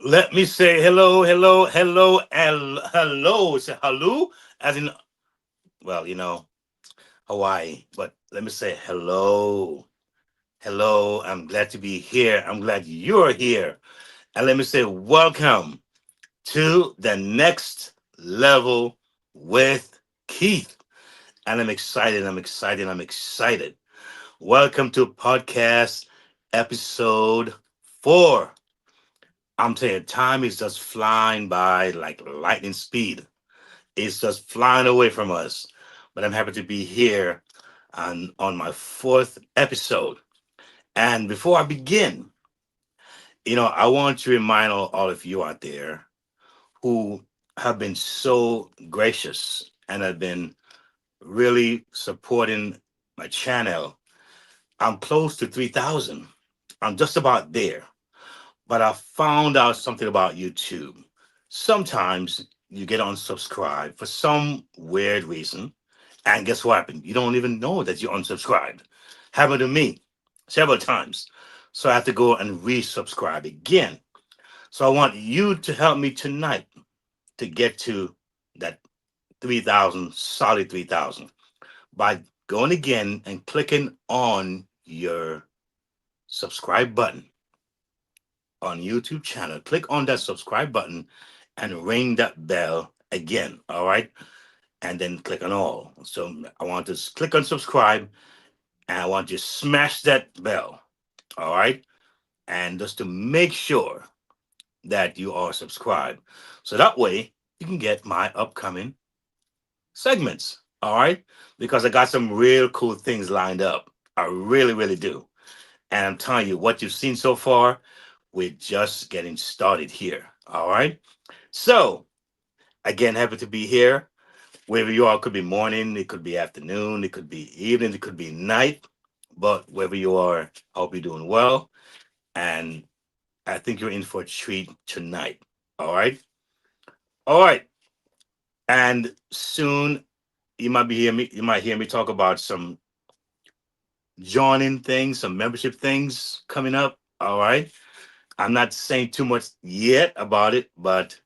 Let me say hello, hello, hello, and hello. Say hello, as in, well, Hawaii. But let me say hello, hello. I'm glad to be here. I'm glad you're here. And let me say welcome to the next level with Keith. And I'm excited. I'm excited. I'm excited. Welcome to podcast episode 4. I'm telling you, time is just flying by like lightning speed. It's just flying away from us. But I'm happy to be here on my 4th episode. And before I begin, I want to remind all of you out there who have been so gracious and have been really supporting my channel. I'm close to 3,000. I'm just about there. But I found out something about YouTube. Sometimes you get unsubscribed for some weird reason. And guess what happened? You don't even know that you're unsubscribed. Happened to me several times. So I have to go and resubscribe again. So I want you to help me tonight to get to that 3,000, solid 3,000, by going again and clicking on your subscribe button on YouTube channel. Click on that subscribe button and ring that bell again. All right. And then click on all. So I want to click on subscribe and I want you to smash that bell. All right. And just to make sure that you are subscribed. So that way you can get my upcoming segments. All right. Because I got some real cool things lined up. I really, really do. And I'm telling you, what you've seen so far, we're just getting started here. All right. So, again, happy to be here. Wherever you are, it could be morning, it could be afternoon, it could be evening, it could be night. But wherever you are, I hope you're doing well. And I think you're in for a treat tonight. All right. All right. And soon you might hear me talk about some joining things, some membership things coming up. All right. I'm not saying too much yet about it, but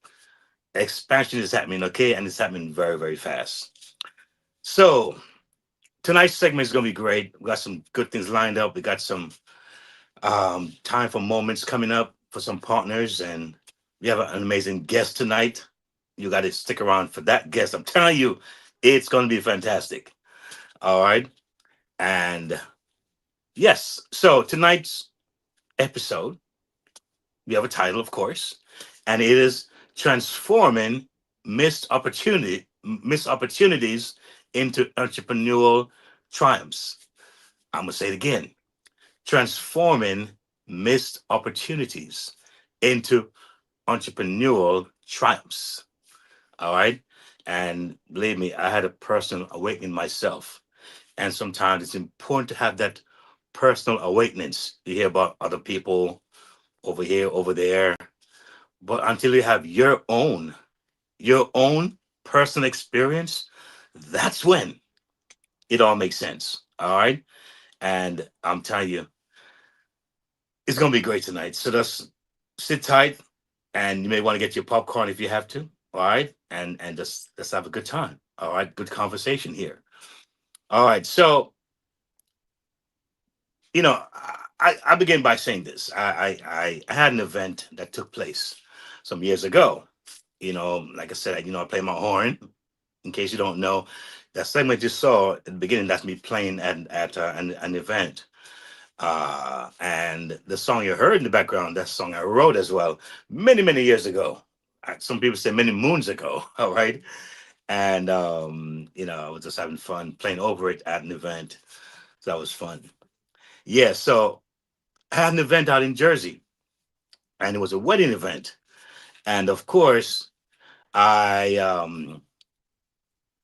expansion is happening, okay? And it's happening very, very fast. So tonight's segment is going to be great. We got some good things lined up. We got some time for moments coming up for some partners, and we have an amazing guest tonight. You got to stick around for that guest. I'm telling you, it's going to be fantastic. All right. And yes, so tonight's episode, we have a title, of course, and it is transforming missed opportunities into entrepreneurial triumphs. I'm gonna say it again: transforming missed opportunities into entrepreneurial triumphs. All right, and believe me, I had a personal awakening myself, and sometimes it's important to have that personal awakenings. You hear about other people over here, over there, but until you have your own personal experience, that's when it all makes sense. All right. And I'm telling you, it's gonna be great tonight. So just sit tight, and you may want to get your popcorn if you have to. All right. And just let's have a good time. All right, good conversation here. All right. So, I begin by saying this. I had an event that took place some years ago. Like I said, I play my horn. In case you don't know, that segment you saw at the beginning, that's me playing at an event. And the song you heard in the background, that song I wrote as well many, many years ago. Some people say many moons ago. All right. And, I was just having fun playing over it at an event. So that was fun. Yeah. So I had an event out in Jersey, and it was a wedding event. And of course, I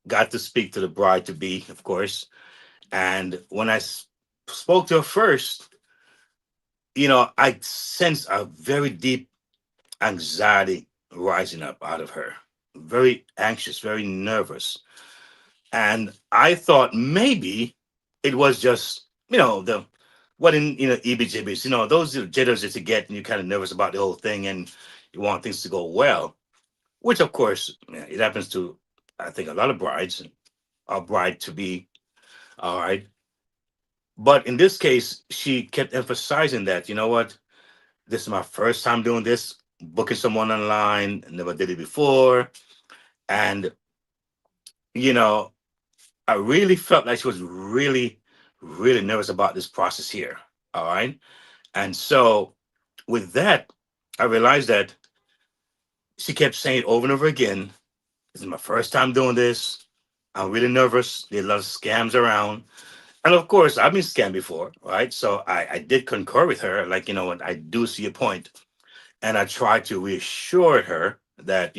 got to speak to the bride to be, of course. And when I spoke to her first, I sensed a very deep anxiety rising up out of her. Very anxious, very nervous. And I thought maybe it was just, the wedding, EB jibbies, those are jitters that you get and you're kind of nervous about the whole thing and you want things to go well, which of course, yeah, it happens to, I think, a lot of brides, a bride to be. All right. But in this case, she kept emphasizing that, you know what, this is my first time doing this, booking someone online, never did it before. And, you know, I really felt like she was really, really nervous about this process here. All right. And so with that, I realized that she kept saying over and over again, this is my first time doing this. I'm really nervous. There's a lot of scams around. And of course, I've been scammed before, right? So I did concur with her, like, what, I do see a point. And I tried to reassure her that,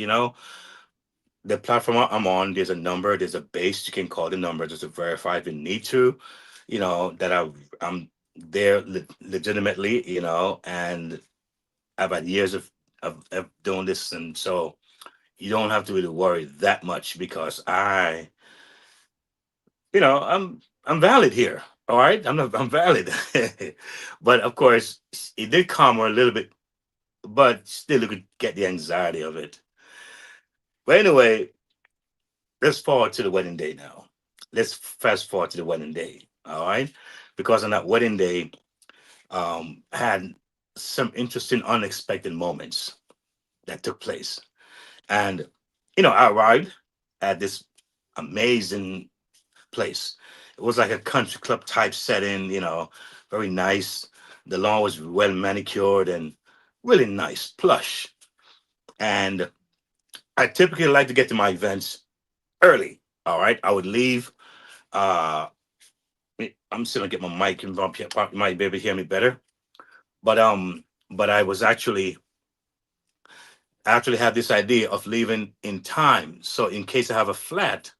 the platform I'm on, there's a number, there's a base. You can call the number just to verify if you need to, that I'm there legitimately, and I've had years of doing this. And so you don't have to really worry that much because I'm valid here. All right. I'm valid. But of course, it did calm her a little bit, but still you could get the anxiety of it. But anyway, let's forward to the wedding day now. Let's fast forward to the wedding day. All right. Because on that wedding day, had some interesting, unexpected moments that took place. And, I arrived at this amazing place. It was like a country club type setting, very nice. The lawn was well manicured and really nice, plush. And I typically like to get to my events early. All right. I would leave. Uh, I'm still gonna get my mic and you might be able to hear me better. But I was actually have this idea of leaving in time. So in case I have a flat,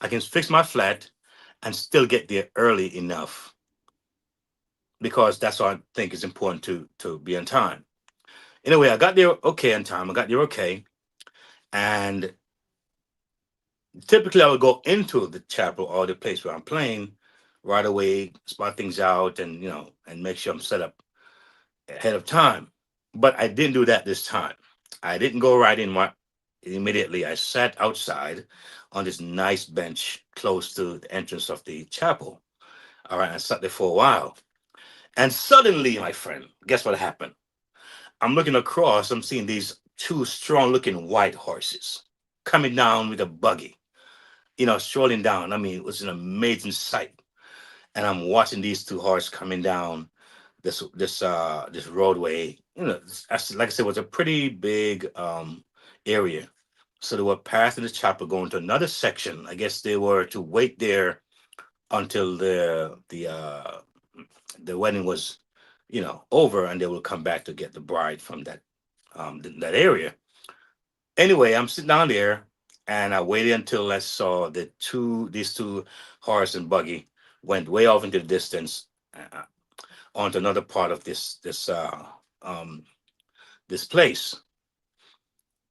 I can fix my flat and still get there early enough because that's what I think is important to be on time. Anyway, I got there okay on time. I got there okay, and typically I would go into the chapel or the place where I'm playing right away, spot things out, and and make sure I'm set up ahead of time. But I didn't do that this time. I didn't go right in immediately. I sat outside on this nice bench close to the entrance of the chapel. All right, I sat there for a while. And suddenly, my friend, guess what happened? I'm looking across, I'm seeing these two strong looking white horses coming down with a buggy, strolling down. I mean, it was an amazing sight. And I'm watching these two horses coming down this roadway. Like I said, it was a pretty big area. So they were passing the chapel, going to another section. I guess they were to wait there until the wedding was, over, and they will come back to get the bride from that area. Anyway, I'm sitting down there, and I waited until I saw these two horse and buggy went way off into the distance, onto another part of um this place.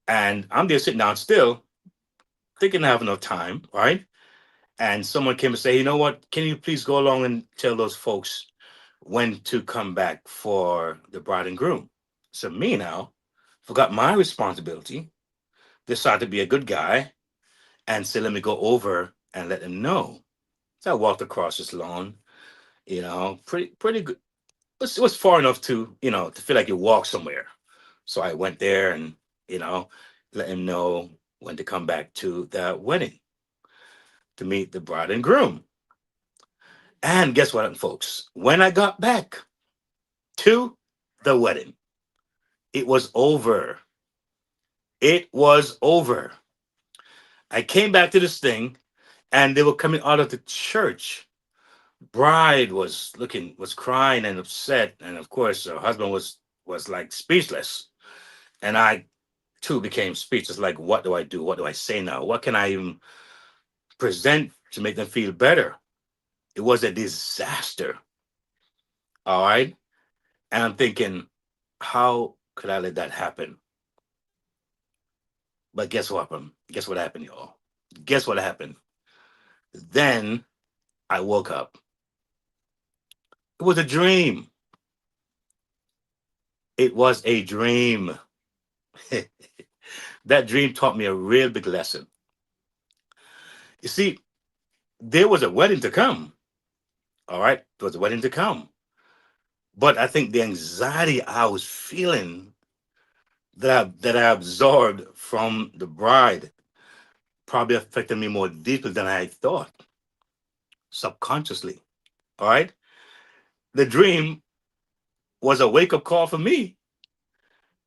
And I'm there sitting down still, thinking I have enough time, right? And someone came and say, you know what? Can you please go along and tell those folks when to come back for the bride and groom? So me now forgot my responsibility, decided to be a good guy, and said, let me go over and let them know. So I walked across this lawn, pretty good. It was far enough to feel like you walk somewhere. So I went there and, you know, let him know when to come back to the wedding to meet the bride and groom. And guess what, folks? When I got back to the wedding, it was over. It was over. I came back to this thing, and they were coming out of the church. Bride was crying and upset, and of course her husband was like speechless. And I too became speechless. Like, what do I do? What do I say now? What can I even present to make them feel better? It was a disaster. All right. And I'm thinking, how could I let that happen? But guess what happened? Guess what happened, y'all? Guess what happened? Then I woke up. It was a dream. It was a dream. That dream taught me a real big lesson. You see, there was a wedding to come. All right. There was a wedding to come. But I think the anxiety I was feeling, that I absorbed from the bride, probably affected me more deeply than I thought, subconsciously. All right. The dream was a wake up call for me,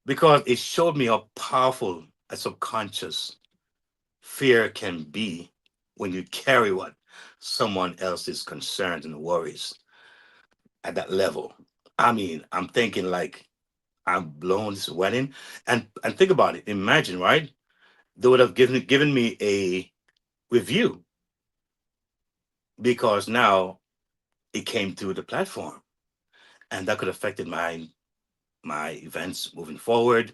because it showed me how powerful a subconscious fear can be when you carry what someone else's concerns and worries at that level. I mean, I'm thinking like I'm blown this wedding, and think about it. Imagine, right? They would have given me a review, because now it came through the platform, and that could have affected my events moving forward.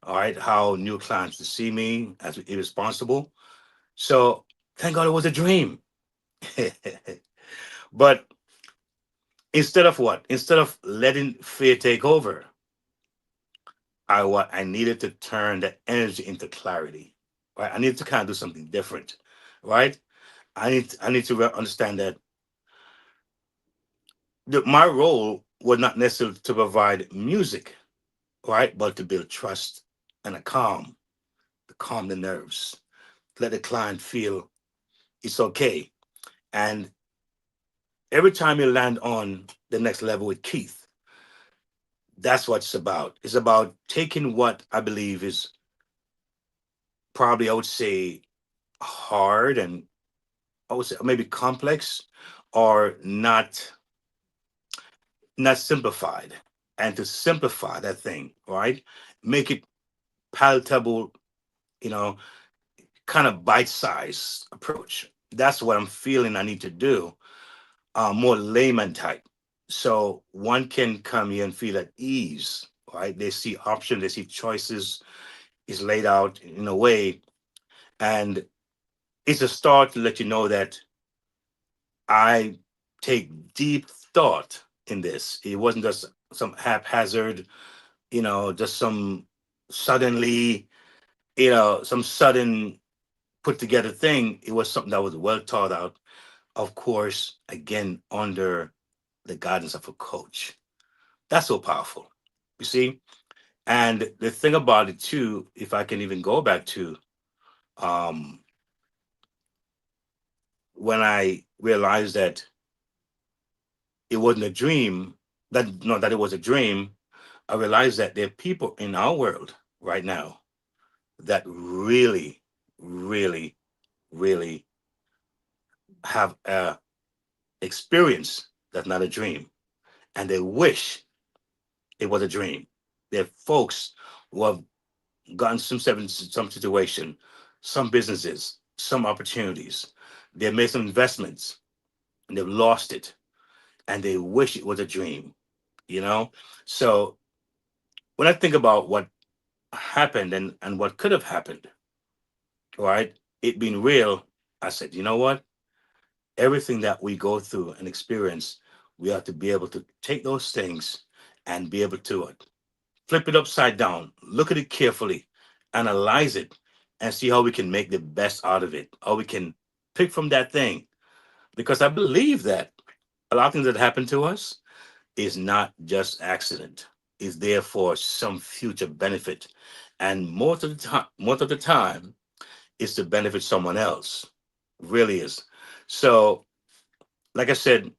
All right, how new clients to see me as irresponsible. So thank God it was a dream. But instead of what? Instead of letting fear take over, I needed to turn the energy into clarity. Right? I needed to kind of do something different. Right? I need to understand that my role was not necessarily to provide music, right, but to build trust and a to calm the nerves, let the client feel it's okay. And every time you land on the next level with Keith, that's what it's about. It's about taking what I believe is probably, I would say, hard, and I would say maybe complex, or not simplified, and to simplify that thing, right? Make it palatable, you know, kind of bite-sized approach. That's what I'm feeling I need to do, more layman type. So one can come here and feel at ease, right? They see options, they see choices is laid out in a way, and it's a start to let you know that I take deep thought in this. It wasn't just some haphazard, just suddenly, some sudden put together thing. It was something that was well thought out, of course, again, under the guidance of a coach. That's so powerful. You see? And the thing about it too, if I can even go back to um, when I realized that it wasn't a dream, that not that it was a dream, I realized that there are people in our world right now that really, really, really have a experience that's not a dream, and they wish it was a dream. There are folks who have gotten some situation, some businesses, some opportunities. They've made some investments and they've lost it, and they wish it was a dream. You know, so when I think about what happened and what could have happened, right? It being real, I said, you know what? Everything that we go through and experience, we have to be able to take those things and be able to flip it upside down, look at it carefully, analyze it, and see how we can make the best out of it, how we can pick from that thing. Because I believe that a lot of things that happen to us is not just accident, is there for some future benefit. And most of the time, is to benefit someone else. Really is. So, like I said,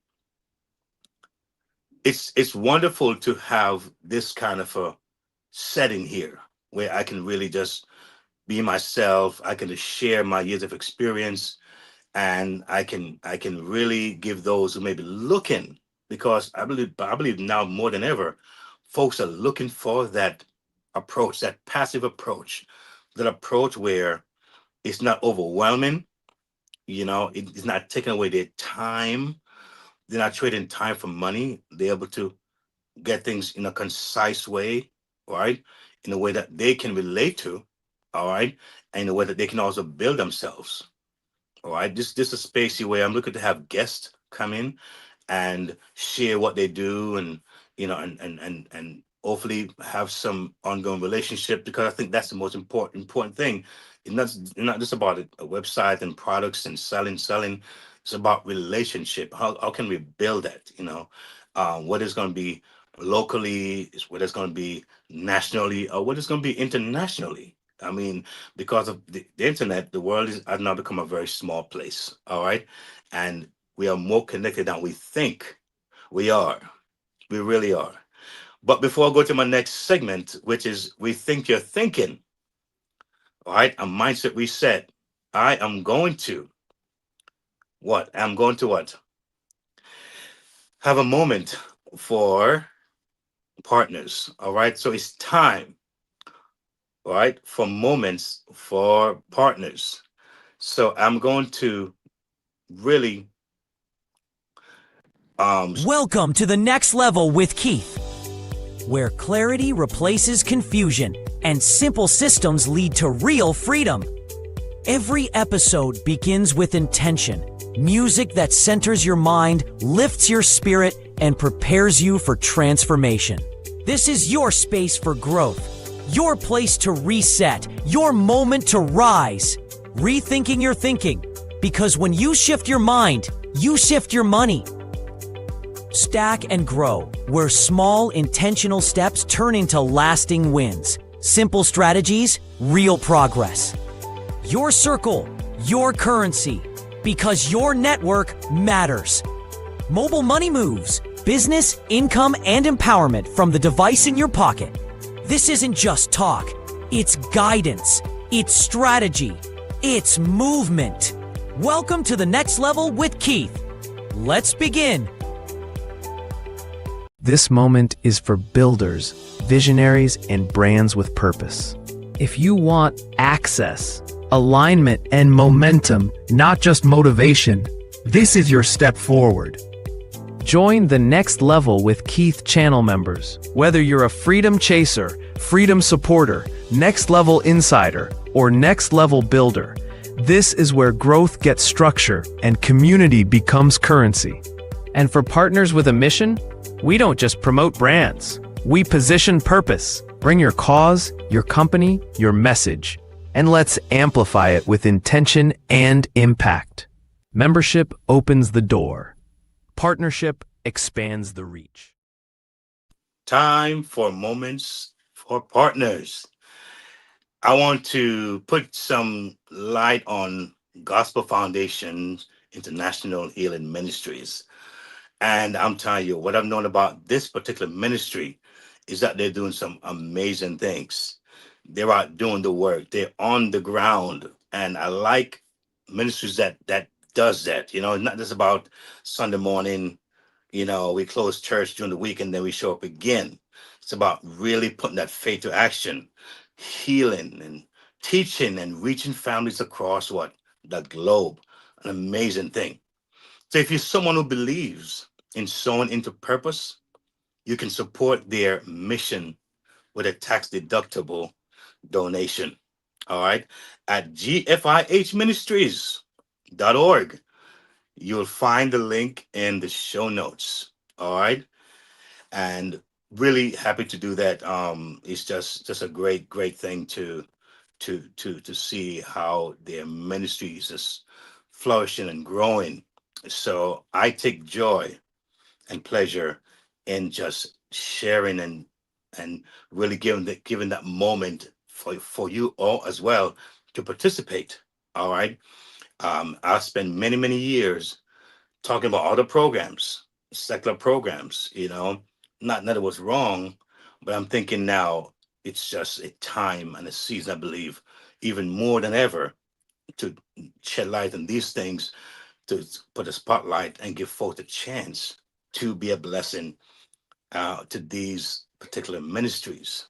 it's wonderful to have this kind of a setting here where I can really just be myself. I can just share my years of experience, and I can really give those who may be looking, because I believe now more than ever, folks are looking for that approach, that passive approach, that approach where it's not overwhelming. It's not taking away their time. They're not trading time for money. They're able to get things in a concise way, right? In a way that they can relate to, all right, and in a way that they can also build themselves. All right. This is a space here where I'm looking to have guests come in and share what they do, and and hopefully have some ongoing relationship, because I think that's the most important thing. It's not just about a website and products and selling. It's about relationship. How can we build that? What is going to be locally, is what is going to be nationally, or what is going to be internationally. I mean, because of the internet, the world has now become a very small place. All right. And we are more connected than we think we are. We really are. But before I go to my next segment, which is Rethink Your Thinking, all right, a mindset reset, I am going to what? I'm going to what? Have a moment for partners. All right. So it's time, all right, for moments for partners. So I'm going to really um Welcome to the next level with Keith, where clarity replaces confusion and simple systems lead to real freedom. Every episode begins with intention, music that centers your mind, lifts your spirit, and prepares you for transformation. This is your space for growth, your place to reset, your moment to rise. Rethinking your thinking, because when you shift your mind, you shift your money. Stack and grow, where small, intentional steps turn into lasting wins. Simple strategies, real progress. Your circle, your currency, because your network matters. Mobile money moves, business, income, and empowerment from the device in your pocket. This isn't just talk, it's guidance, it's strategy, it's movement. Welcome to the next level with Keith. Let's begin. This moment is for builders, visionaries, and brands with purpose. If you want access, alignment, and momentum, not just motivation, this is your step forward. Join the next level with Keith channel members. Whether you're a freedom chaser, freedom supporter, next level insider, or next level builder, this is where growth gets structure and community becomes currency. And for partners with a mission, we don't just promote brands. We position purpose. Bring your cause, your company, your message, and let's amplify it with intention and impact. Membership opens the door. Partnership expands the reach. time for moments for partners. I want to put some light on Gospel Foundations International Healing Ministries. And I'm telling you, what I've known about this particular ministry is that they're doing some amazing things. They're out doing the work. They're on the ground, and I like ministries that does that. Not just about Sunday morning. We close church during the week and then we show up again. It's about really putting that faith to action, healing and teaching and reaching families across what the globe. An amazing thing. So if you're someone who believes in sowing into purpose, you can support their mission with a tax deductible donation. All right. At gfihministries.org, you'll find the link in the show notes. All right. And really happy to do that. It's just a great thing to see how their ministry is just flourishing and growing. So I take joy and pleasure in just sharing and really giving that moment for you all as well to participate. All right. I spent many years talking about other programs, secular programs. Not that it was wrong, but I'm thinking now it's just a time and a season, I believe, even more than ever, to shed light on these things, to put a spotlight and give folks a chance to be a blessing to these particular ministries.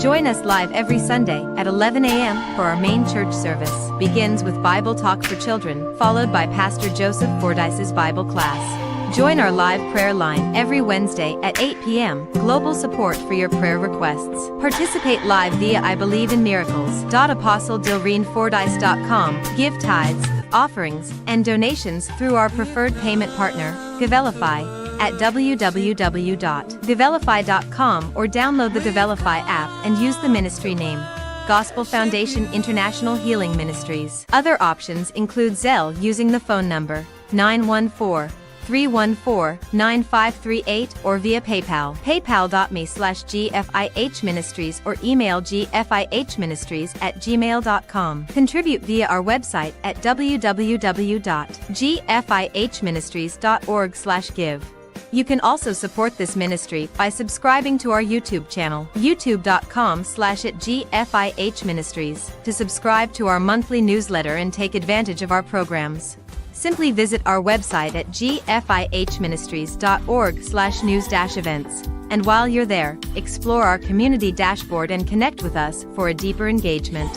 Join us live every Sunday at 11 a.m. for our main church service. Begins with Bible Talk for Children, followed by Pastor Joseph Fordyce's Bible class. Join our live prayer line every Wednesday at 8 p.m. Global support for your prayer requests. Participate live via I Believe in Miracles. ApostleDilreenFordyce.com. Give tithes, offerings, and donations through our preferred payment partner, Givelify, at www.givelify.com or download the Givelify app and use the ministry name Gospel Foundation International Healing Ministries. Other options include Zelle using the phone number 914-314-9538 or via PayPal, paypal.me/GFIH Ministries or email gfihministries@gmail.com. Contribute via our website at www.gfihministries.org/give. You can also support this ministry by subscribing to our YouTube channel, youtube.com/@GFIH Ministries, to subscribe to our monthly newsletter and take advantage of our programs. Simply visit our website at gfihministries.org/news-events. And while you're there, explore our community dashboard and connect with us for a deeper engagement.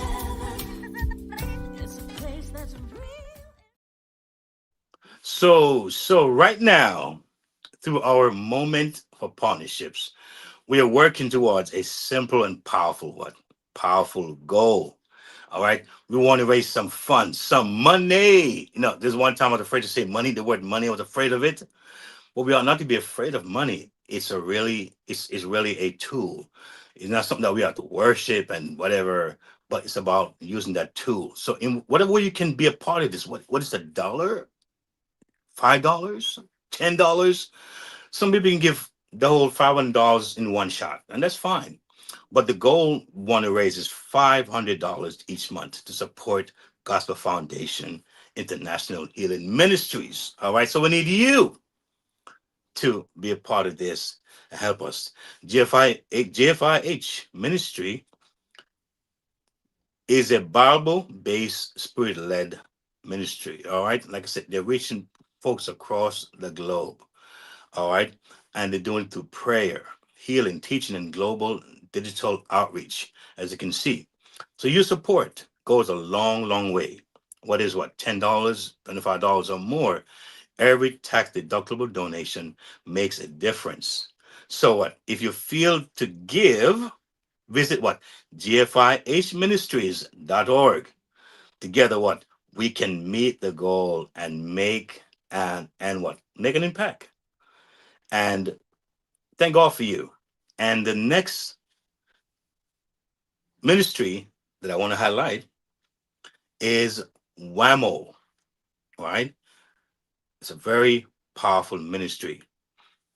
So right now, through our moment for partnerships, we are working towards a simple and powerful goal. All right. We want to raise some funds, some money. There's one time I was afraid to say money, the word money, I was afraid of it. But we are not to be afraid of money. It's really a tool. It's not something that we have to worship and whatever, but it's about using that tool. So in whatever way you can be a part of this, what is $1? $5? $10? Some people can give the whole $500 in one shot, and that's fine. But the goal we want to raise is $500 each month to support Gospel Foundation International Healing Ministries. All right, so we need you to be a part of this and help us. GFIH Ministry is a Bible-based, spirit-led ministry. All right, like I said, they're reaching folks across the globe. All right, and they're doing it through prayer, healing, teaching, and global digital outreach, as you can see. So your support goes a long way. What, $10, $25 or more? Every tax deductible donation makes a difference. So what? If you feel to give, visit gfihministries.org. Together, we can meet the goal and make an impact. And thank God for you. And the next ministry that I want to highlight is WAMO, right? It's a very powerful ministry.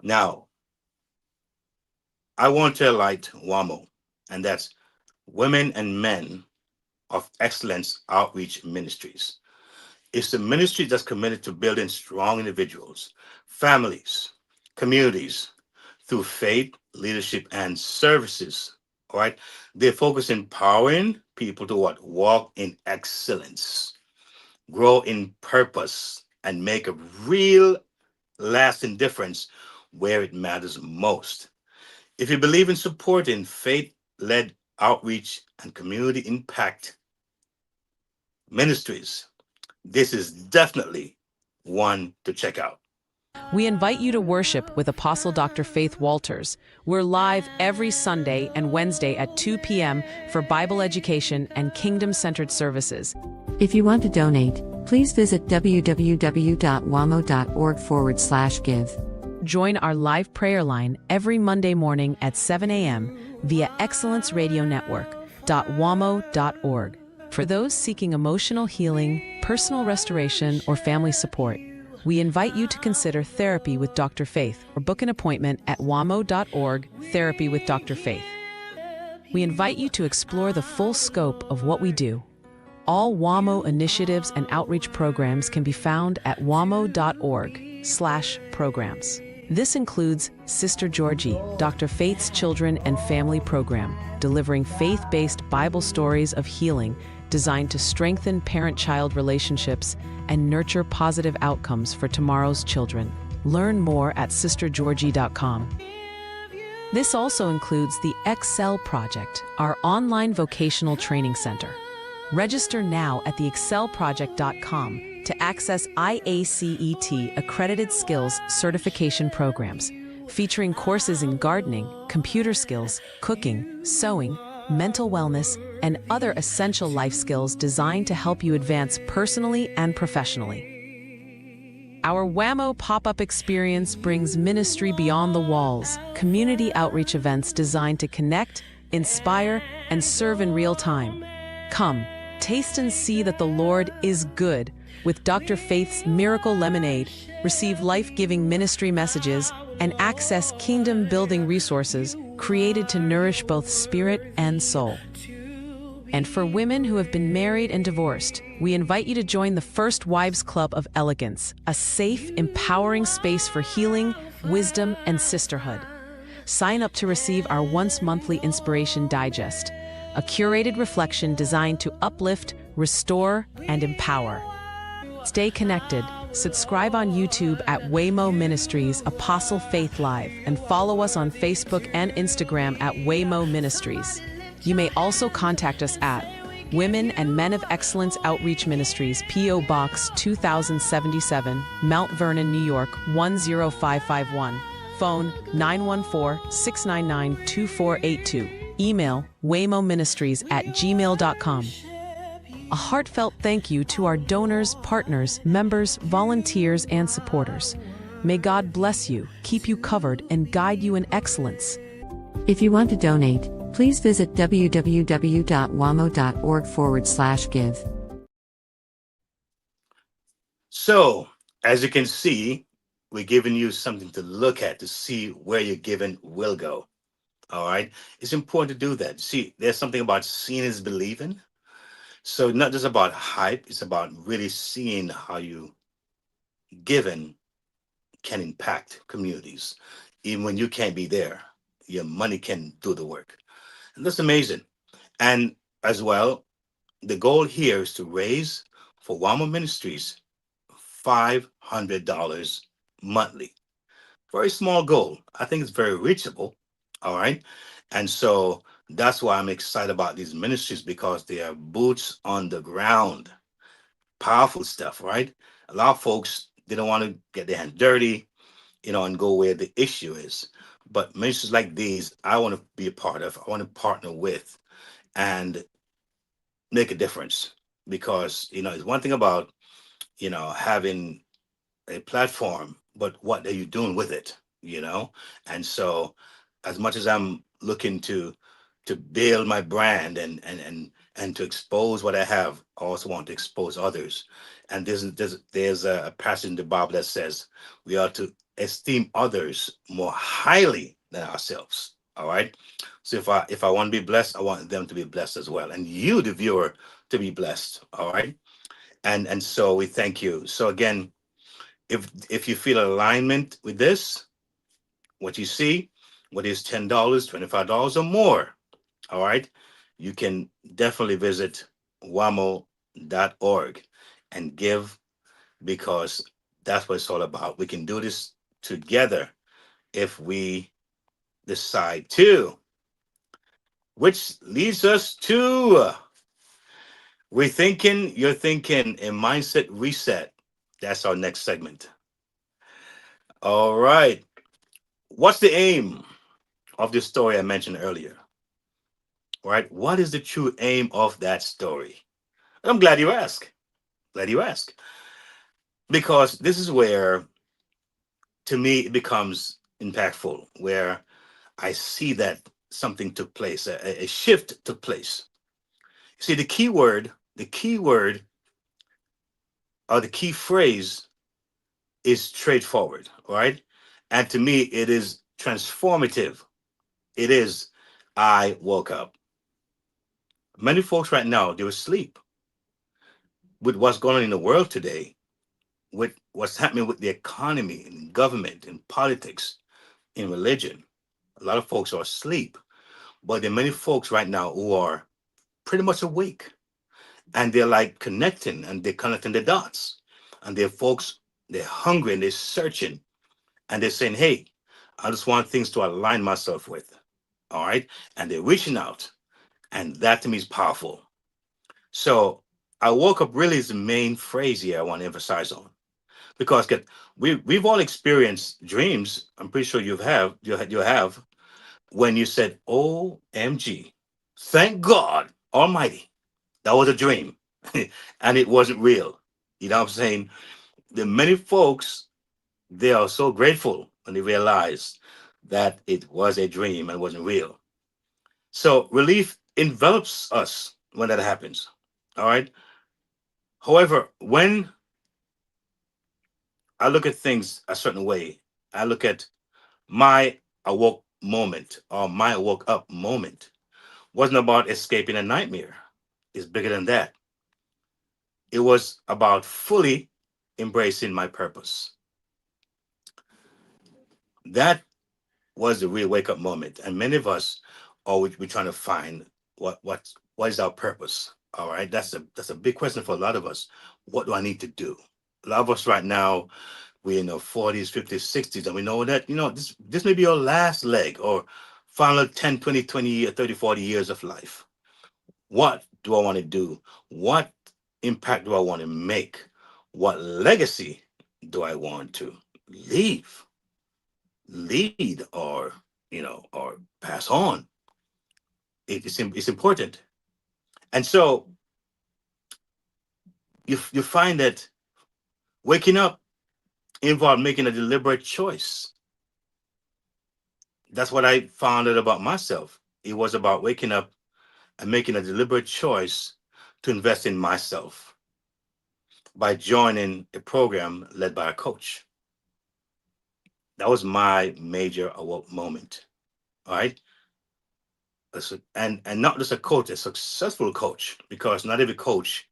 Now, I want to highlight WAMO, and that's Women and Men of Excellence Outreach Ministries. It's the ministry that's committed to building strong individuals, families, communities through faith, leadership, and services. All right. They focus empowering people to what? Walk in excellence, grow in purpose, and make a real lasting difference where it matters most. If you believe in supporting faith led outreach and community impact ministries, this is definitely one to check out. We invite you to worship with Apostle Dr. Faith Walters. We're live every Sunday and Wednesday at 2 p.m. for Bible education and kingdom-centered services. If you want to donate, please visit www.wamo.org/give. Join our live prayer line every Monday morning at 7 a.m. via excellenceradionetwork.wamo.org. For those seeking emotional healing, personal restoration, or family support, we invite you to consider Therapy with Dr. Faith or book an appointment at wamo.org, Therapy with Dr. Faith. We invite you to explore the full scope of what we do. All WAMO initiatives and outreach programs can be found at wamo.org/programs. This includes Sister Georgie, Dr. Faith's Children and Family Program, delivering faith-based Bible stories of healing designed to strengthen parent-child relationships and nurture positive outcomes for tomorrow's children. Learn more at sistergeorgie.com. This also includes the Excel Project, our online vocational training center. Register now at theexcelproject.com to access IACET accredited skills certification programs, featuring courses in gardening, computer skills, cooking, sewing, mental wellness, and other essential life skills designed to help you advance personally and professionally. Our WAMO pop-up experience brings ministry beyond the walls, community outreach events designed to connect, inspire, and serve in real time. Come, taste and see that the Lord is good with Dr. Faith's Miracle Lemonade. Receive life-giving ministry messages and access kingdom-building resources created to nourish both spirit and soul. And for women who have been married and divorced, we invite you to join the First Wives Club of Elegance, a safe, empowering space for healing, wisdom, and sisterhood. Sign up to receive our once-monthly Inspiration Digest, a curated reflection designed to uplift, restore, and empower. Stay connected. Subscribe on YouTube at Waymo Ministries Apostle Faith Live and follow us on Facebook and Instagram at Waymo Ministries. You may also contact us at Women and Men of Excellence Outreach Ministries, P.O. Box 2077, Mount Vernon, New York 10551. Phone 914-699-2482. Email waymoministries@gmail.com. A heartfelt thank you to our donors, partners, members, volunteers, and supporters. May God bless you, keep you covered, and guide you in excellence. If you want to donate, please visit www.wamo.org/give. So, as you can see, we're giving you something to look at to see where your giving will go. All right. It's important to do that. See, there's something about seeing is believing. So not just about hype, it's about really seeing how you giving can impact communities. Even when you can't be there, your money can do the work. And that's amazing. And as well, the goal here is to raise for WAMO Ministries $500 monthly. Very small goal. I think it's very reachable. All right. And so that's why I'm excited about these ministries, because they are boots on the ground. Powerful stuff, right? A lot of folks, they don't want to get their hands dirty, and go where the issue is. But ministries like these, I want to be a part of. I want to partner with and make a difference, because, it's one thing about, having a platform, but what are you doing with it? And so as much as I'm looking to build my brand and and to expose what I have, I also want to expose others. And there's a passage in the Bible that says we are to esteem others more highly than ourselves. All right. So if I want to be blessed, I want them to be blessed as well, and you, the viewer, to be blessed. All right. And so we thank you. So again, if you feel alignment with this, what you see, what is $10, $25 or more, all right, you can definitely visit wamo.org and give, because that's what it's all about. We can do this together if we decide to, which leads us to rethinking you're thinking, a mindset reset. That's our next segment. All right. What's the aim of this story I mentioned earlier? Right? What is the true aim of that story? I'm glad you asked. Glad you asked. Because this is where, to me, it becomes impactful, where I see that something took place, a shift took place. See, the key word, or the key phrase is straightforward, right? And to me, it is transformative. It is, I woke up. Many folks right now, they're asleep with what's going on in the world today, with what's happening with the economy and government and politics and religion. A lot of folks are asleep, but there are many folks right now who are pretty much awake, and they're like connecting, and they're connecting the dots. And they're folks, they're hungry and they're searching, and they're saying, hey, I just want things to align myself with. All right. And they're reaching out. And that to me is powerful. So I woke up really is the main phrase here I want to emphasize on, because we've all experienced dreams. I'm pretty sure you have, when you said, OMG, thank God Almighty, that was a dream. And it wasn't real. You know what I'm saying? The many folks, they are so grateful when they realize that it was a dream and wasn't real. So relief envelops us when that happens. All right. However, when I look at things a certain way, I look at my awoke moment, or my awoke up moment, wasn't about escaping a nightmare. It's bigger than that. It was about fully embracing my purpose. That was the real wake up moment. And many of us are we trying to find what is our purpose. All right. That's a big question for a lot of us. What do I need to do? A lot of us right now, we're in our 40s, 50s, 60s, and we know that, this may be our last leg, or final 10, 20, 20, 30, 40 years of life. What do I want to do? What impact do I want to make? What legacy do I want to leave, lead, or pass on? It's important. And so you find that waking up involved making a deliberate choice. That's what I found out about myself. It was about waking up and making a deliberate choice to invest in myself by joining a program led by a coach. That was my major awoke moment. All right. And not just a coach, a successful coach, because not every coach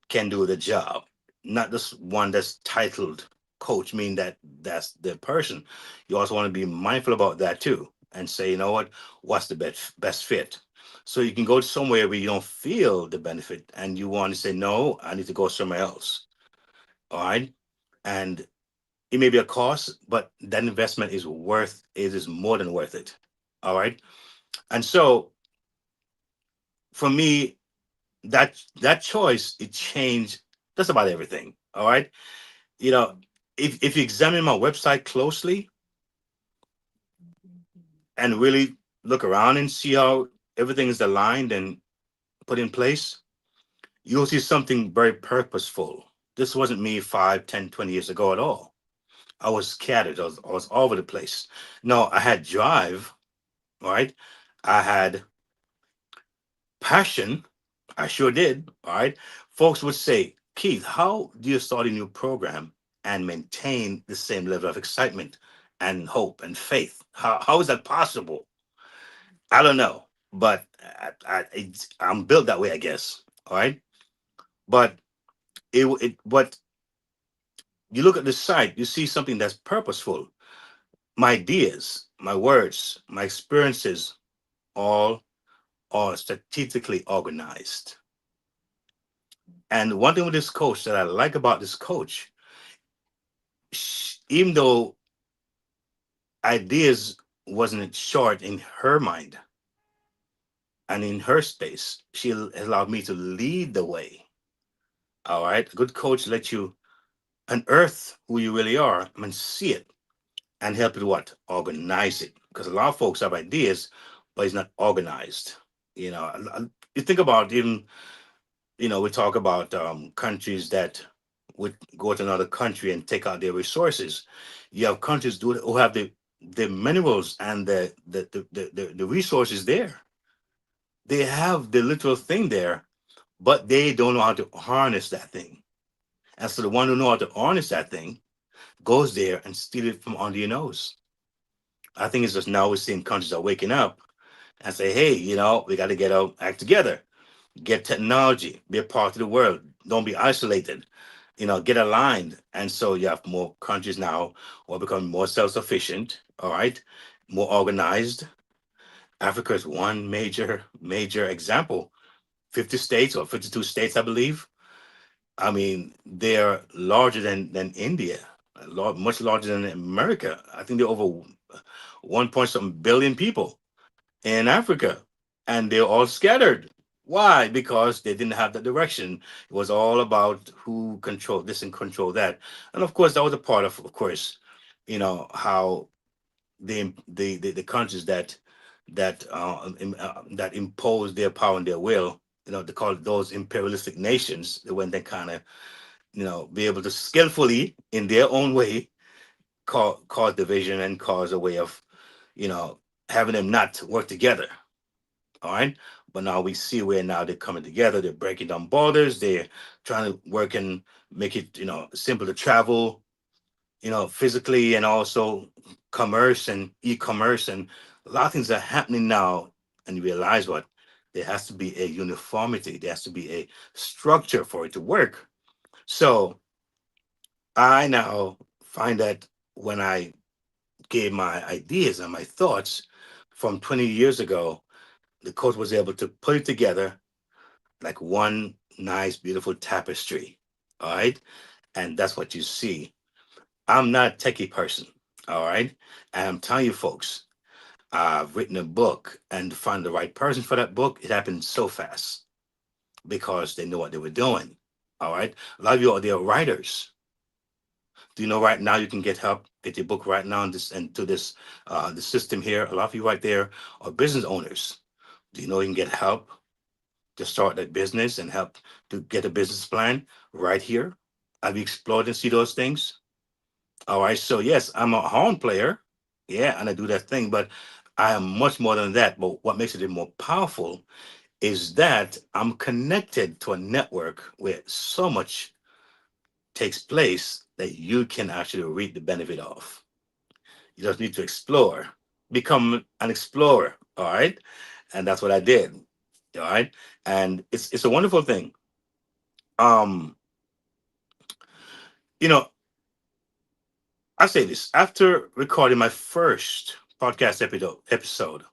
can do the job. Not just one that's titled coach, mean that that's the person. You also want to be mindful about that too, and say, you know what's the best fit. So you can go somewhere where you don't feel the benefit, and you want to say, no, I need to go somewhere else. All right. And it may be a cost, but that investment is more than worth it. All right. And so for me, that choice, it changed just about everything. All right. You know, if you examine my website closely and really look around and see how everything is aligned and put in place, you'll see something very purposeful. This wasn't me 5, 10, 20 years ago at all. I was scattered. I was all over the place. No, I had drive, right? I had passion, I sure did. All right. Folks would say, Keith, how do you start a new program and maintain the same level of excitement and hope and faith? How is that possible? I don't know, but I'm built that way, I guess. All right. But but you look at the site, you see something that's purposeful. My ideas, my words, my experiences, all are strategically organized. And one thing with this coach that I like about this coach, even though ideas wasn't short in her mind and in her space, she allowed me to lead the way. All right. A good coach lets you unearth who you really are and see it and help you to what? Organize it. Because a lot of folks have ideas, but it's not organized. You know, you think about even, we talk about countries that would go to another country and take out their resources. You have countries who have the minerals and the resources there. They have the literal thing there, but they don't know how to harness that thing. And so the one who know how to harness that thing goes there and steal it from under your nose. I think it's just now we're seeing countries are waking up and say, hey, we got to get our act together, get technology, be a part of the world, don't be isolated, get aligned. And so you have more countries now who are becoming more self-sufficient, all right, more organized. Africa is one major example. 50 states or 52 states, I believe. I mean, they're larger than India, much larger than America. I think they're over 1 point something billion people in Africa, and they're all scattered. Why? Because they didn't have the direction. It was all about who controlled this and control that, and of course, that was a part of course, how the countries that impose their power and their will, they call those imperialistic nations. When they kind of, be able to skillfully, in their own way, cause division and cause a way of, you know, having them not work together. All right. But now we see where now they're coming together. They're breaking down borders. They're trying to work and make it, simple to travel, physically, and also commerce and e-commerce, and a lot of things are happening now. And you realize what? There has to be a uniformity. There has to be a structure for it to work. So I now find that when I gave my ideas and my thoughts from 20 years ago, the coach was able to put it together like one nice, beautiful tapestry. All right. And that's what you see. I'm not a techie person. All right. And I'm telling you, folks, I've written a book, and to find the right person for that book, it happened so fast because they knew what they were doing. All right. A lot of you are there writers. Do you know right now you can get help, get your book right now in this and to this the system here? A lot of you right there are business owners. Do you know you can get help to start that business and help to get a business plan right here? Have you explored and see those things? All right. So yes, I'm a horn player. Yeah, and I do that thing, but I am much more than that. But what makes it even more powerful is that I'm connected to a network where so much takes place that you can actually reap the benefit of. You just need to explore, become an explorer. All right. And that's what I did. All right. And it's a wonderful thing. Um, you know, I say this after recording my first podcast episode,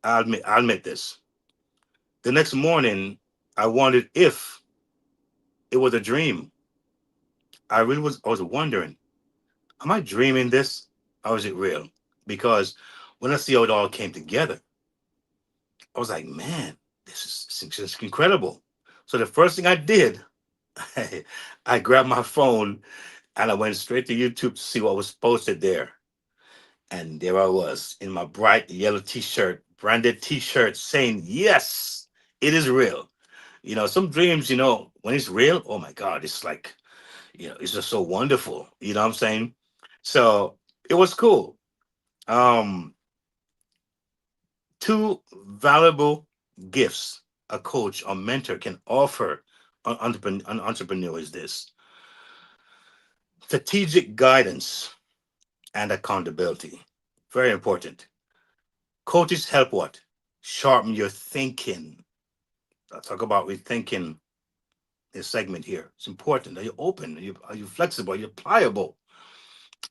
I'll admit this. The next morning, I wondered if it was a dream. I was wondering, am I dreaming this or is it real? Because when I see how it all came together, I was like, man, this is incredible. So the first thing I did, I grabbed my phone and I went straight to YouTube to see what was posted there. And there I was in my bright yellow t-shirt, branded t-shirt saying, yes, it is real. Some dreams, when it's real, oh my God, it's like, it's just so wonderful. You know what I'm saying? So it was cool. Um, Two valuable gifts a coach or mentor can offer an entrepreneur is this: strategic guidance and accountability. Very important. Coaches help what? Sharpen your thinking. I'll talk about rethinking this segment here. It's important. Are you open? Are you flexible? Are you pliable?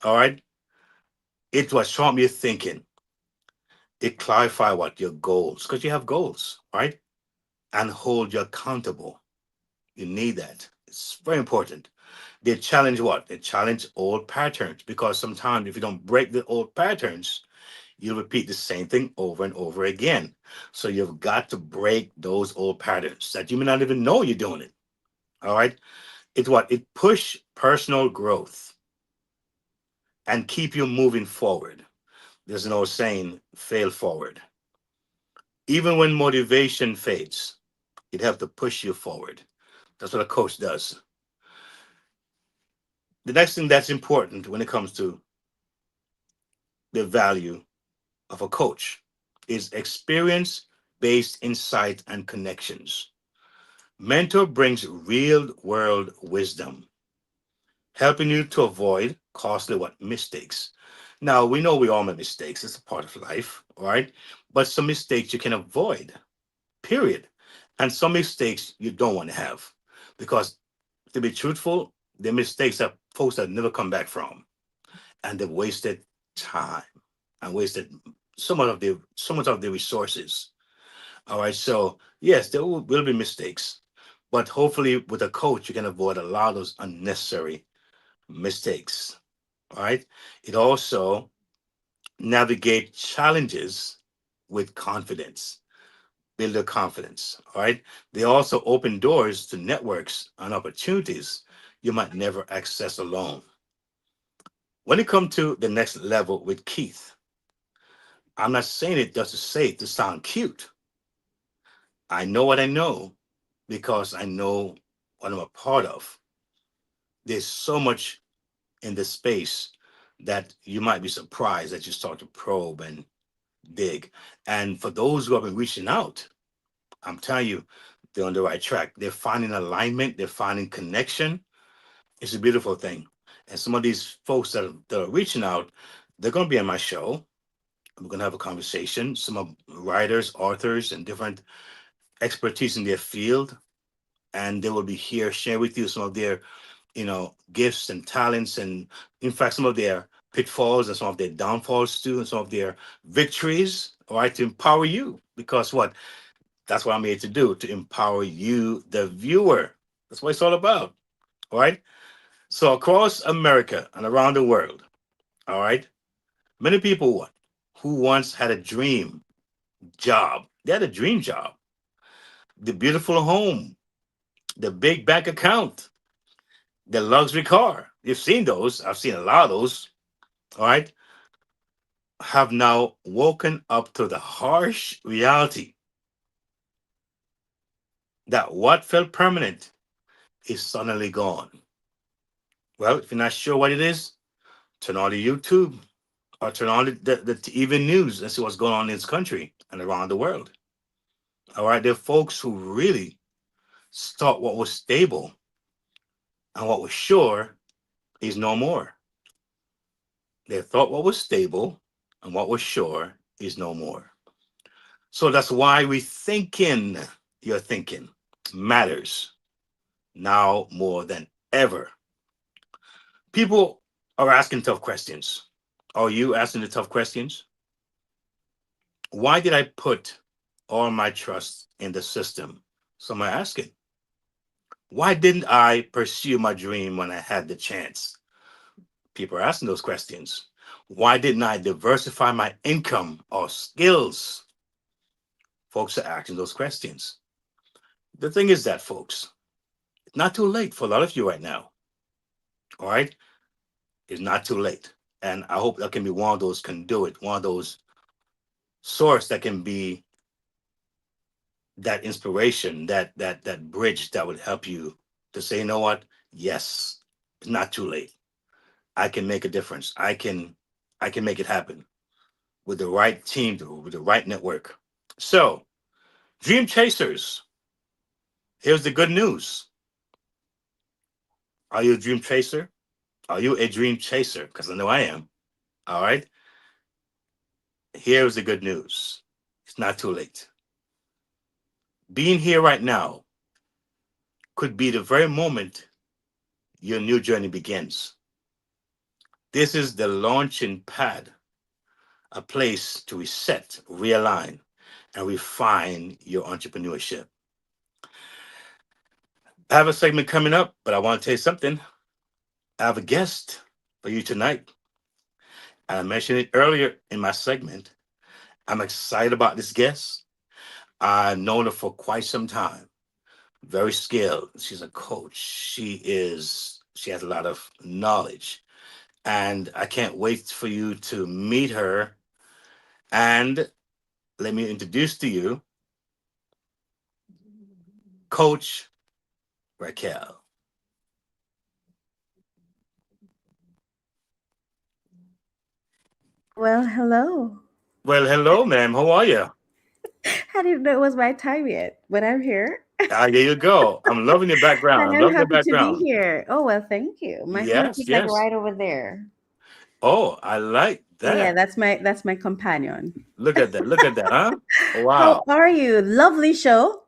All right. It was sharpen your thinking. It clarify what your goals, because you have goals, right? And hold you accountable. You need that. It's very important. They challenge what? They challenge old patterns, because sometimes if you don't break the old patterns, you'll repeat the same thing over and over again. So you've got to break those old patterns that you may not even know you're doing it. All right. It's what? It push personal growth and keep you moving forward. There's no saying fail forward. Even when motivation fades, it helps to push you forward. That's what a coach does. The next thing that's important when it comes to the value of a coach is experience based insight and connections. Mentor brings real world wisdom, helping you to avoid costly what mistakes. Now we know we all make mistakes, it's a part of life, right? But some mistakes you can avoid, period. And some mistakes you don't want to have. Because to be truthful, the mistakes that folks that never come back from, and they've wasted time and wasted so much of the resources. All right. So yes, there will be mistakes, but hopefully with a coach you can avoid a lot of those unnecessary mistakes. All right. It also navigate challenges with confidence, build your confidence. All right. They also open doors to networks and opportunities you might never access alone. When it comes to the next level with Keith, I'm not saying it just to say it to sound cute. I know what I know because I know what I'm a part of. There's so much in this space that you might be surprised that you start to probe and dig. And for those who have been reaching out, I'm telling you, they're on the right track. They're finding alignment, they're finding connection. It's a beautiful thing. And some of these folks that are reaching out, they're going to be on my show. We're going to have a conversation. Some of writers, authors, and different expertise in their field. And they will be here share with you some of their, gifts and talents, and in fact, some of their pitfalls and some of their downfalls too, and some of their victories, all right, to empower you. Because what? That's what I'm here to do, to empower you, the viewer. That's what it's all about. All right. So across America and around the world, all right, many people who once had a dream job. They had a dream job, the beautiful home, the big bank account, the luxury car. You've seen those. I've seen a lot of those. All right. Have now woken up to the harsh reality that what felt permanent is suddenly gone. Well, if you're not sure what it is, turn on the YouTube or turn on the TV news and see what's going on in this country and around the world. All right. There are folks who really thought what was stable and what was sure is no more. They thought what was stable and what was sure is no more. So that's why we thinking your thinking matters now more than ever. People are asking tough questions. Are you asking the tough questions? Why did I put all my trust in the system? Some are asking. Why didn't I pursue my dream when I had the chance? People are asking those questions. Why didn't I diversify my income or skills? Folks are asking those questions. The thing is that, folks, it's not too late for a lot of you right now. All right? It's not too late. And I hope that can be one of those can do it, one of those source that can be that inspiration, that bridge that would help you to say, you know what? Yes, it's not too late. I can make a difference. I can make it happen with the right team, with the right network. So, dream chasers, Here's the good news. Are you a dream chaser? Are you a dream chaser? Because I know I am. All right. Here's the good news. It's not too late. Being here right now could be the very moment your new journey begins. This is the launching pad, a place to reset, realign, and refine your entrepreneurship. I have a segment coming up, but I want to tell you something. I have a guest for you tonight. I mentioned it earlier in my segment. I'm excited about this guest. I've known her for quite some time. Very skilled. She's a coach. She has a lot of knowledge. And I can't wait for you to meet her. And let me introduce to you Coach Raquel. Well, hello. Well, hello, ma'am. How are you? I didn't know it was my time yet, but I'm here. Ah, there you go. I'm loving your background. And I'm I'm loving your happy to be background. here. Oh, well, thank you. My horse Yes, is like yes. right over there. Oh, I like Yeah, that. that's my companion. Look at that. Look at that, huh? How Wow. are you? Lovely show.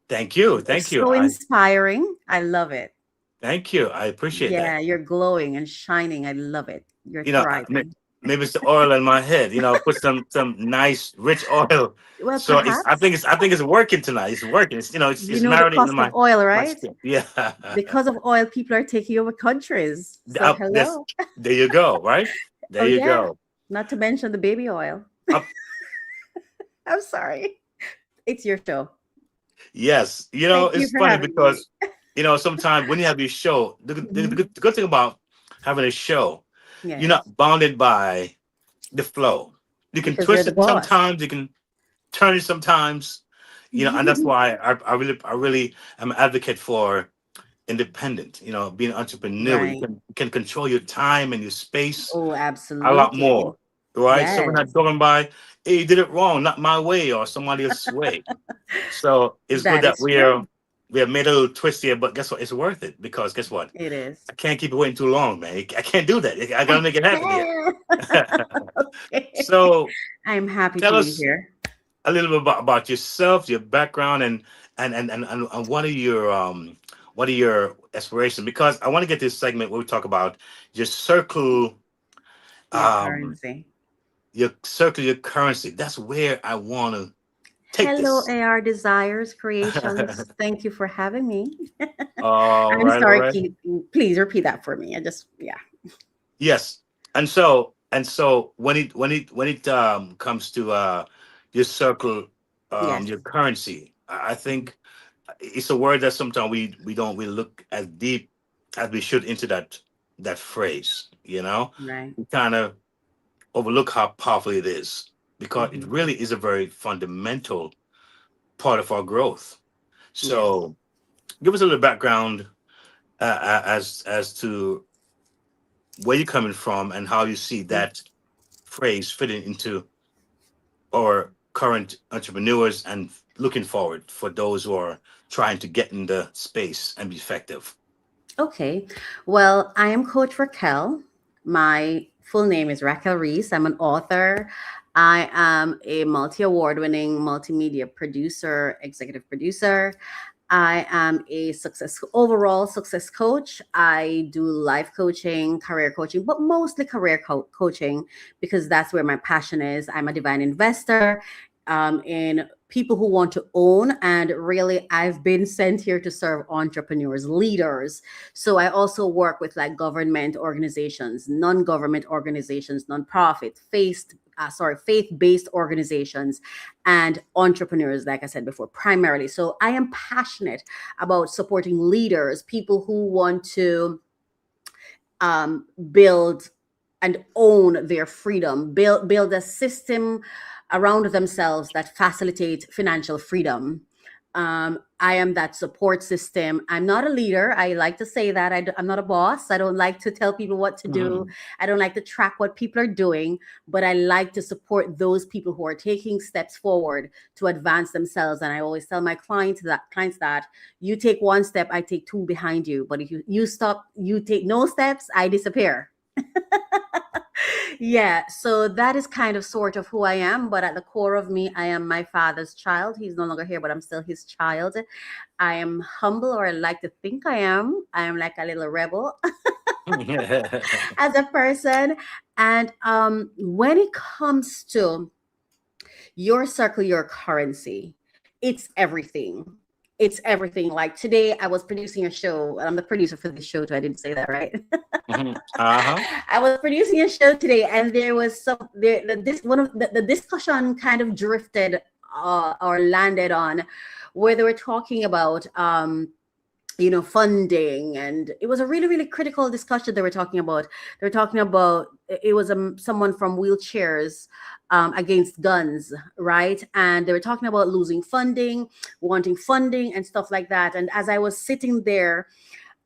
Thank you. You're Thank you. so inspiring. I love it. Thank you. I appreciate that. Yeah, you're glowing and shining. I love it. You're You know, thriving. maybe it's the oil in my head. You know, put some nice rich oil. Well, So perhaps I think it's working tonight. It's working. It's you it's know the marinating in cost of oil, my right? skin. Yeah. Because of oil, people are taking over countries. So This hello. there you go, right? There Oh you yeah. go. Not to mention the baby oil. Up, I'm sorry. It's your show. yes. You know, Thank you it's for funny having me. because sometimes when you have your show, Mhm. the good thing about having a show, you're Yes, not bounded by the flow. You can because you're twist the it boss. sometimes, you can turn it sometimes, and that's why I really am an advocate for independent, being an entrepreneur. Right. You can control your time and your space Oh, a lot absolutely. more, right? So we're not Yes, talking by, hey, you did it wrong, not my way or somebody else's way. So it's good that that is true. we have made a little twist here, but guess what? It's worth it because guess what? It is. I can't keep it waiting too long, man. I can't do that. I gotta make it happen here. Okay. So I'm happy to tell be us here. a little bit about yourself, your background, and what are your aspirations? Because I want to get this segment where we talk about your circle, Your um, currency. your currency. That's where I want to take Hello, this. AR Desires Creations. Thank you for having me. All I'm right, all sorry, right. Keith. Please repeat that for me. Yeah. Yes, and so when it comes to your circle, Yes. your currency, I think it's a word that sometimes we don't really look as deep as we should into that phrase. Right. We kind of overlook how powerful it is because it Hmm. really is a very fundamental part of our growth. Yes. So, give us a little background as to where you're coming from and how you see that phrase fitting into our current entrepreneurs and looking forward for those who are trying to get in the space and be effective. Okay. Well, I am Coach Raquel. My full name is Raquel Reese. I'm an author. I am a multi award winning multimedia producer, executive producer. I am a overall success coach. I do life coaching, career coaching, but mostly career coaching because that's where my passion is. I'm a divine investor in people who want to own, and really, I've been sent here to serve entrepreneurs, leaders. So I also work with like government organizations, non-government organizations, nonprofit, faith-based organizations, and entrepreneurs, like I said before, primarily. So I am passionate about supporting leaders, people who want to build and own their freedom, build a system around themselves that facilitate financial freedom. I am that support system. I'm not a leader. I like to say that. I'm not a boss. I don't like to tell people what to do. Mhm. I don't like to track what people are doing, but I like to support those people who are taking steps forward to advance themselves. And I always tell my clients that you take one step, I take two behind you. But if you stop, you take no steps, I disappear. Yeah, so that is kind of sort of who I am, but at the core of me, I am my father's child. He's no longer here, but I'm still his child. I am humble, or I like to think I am. I am like a little rebel as a person. And when it comes to your circle, your currency, it's everything. It's everything. Like today, I was producing a show, and I'm the producer for this show too. I didn't say that, right? Mhm. Uh-huh. I was producing a show today, and there was this one of the discussion kind of drifted or landed on where they were talking about funding, and it was a really really critical discussion they were talking about. It was someone from wheelchairs against guns, right? And they were talking about losing funding, wanting funding and stuff like that. And as I was sitting there,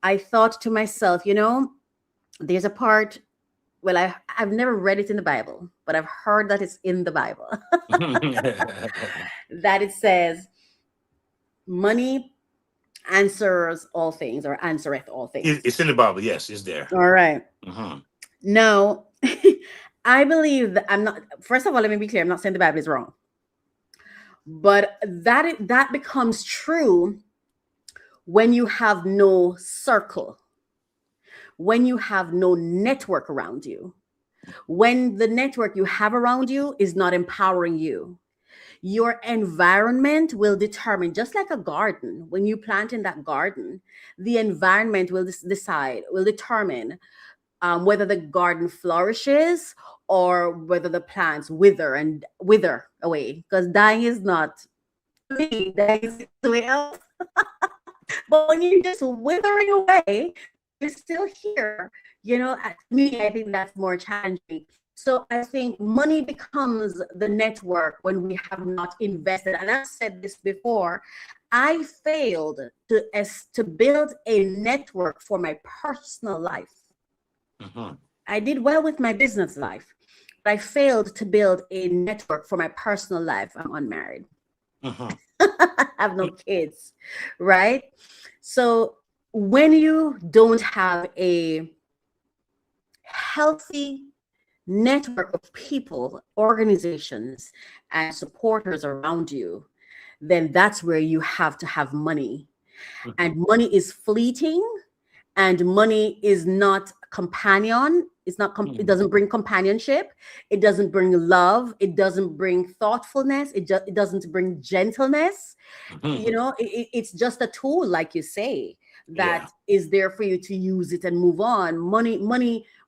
I thought to myself, there's a part, well, I've never read it in the Bible, but I've heard that it's in the Bible that it says money answers all things, or answereth all things. It's in the Bible. Yes, it's there. All right. Mhm. Now, I believe that I'm not, first of all, let me be clear. I'm not saying the Bible is wrong, but that becomes true when you have no circle, when you have no network around you, when the network you have around you is not empowering you. Your environment will determine, just like a garden, when you plant in that garden, the environment will determine whether the garden flourishes or whether the plants wither away. Because dying is not me, dying is somewhere else. But when you're just withering away, you're still here. To me, I think that's more challenging. So I think money becomes the network when we have not invested. And I've said this before. I failed to build a network for my personal life. Mhm. I did well with my business life, but I failed to build a network for my personal life. I'm unmarried. Mhm. I have no kids, right? So when you don't have a healthy network of people, organizations, and supporters around you, then that's where you have to have money. And Mhm. money is fleeting, and money is not companion. It Mhm. doesn't bring companionship. It doesn't bring love. It doesn't bring thoughtfulness. It doesn't bring gentleness. Mhm. It's just a tool, like you say, Yeah. that is there for you to use it and move on. Money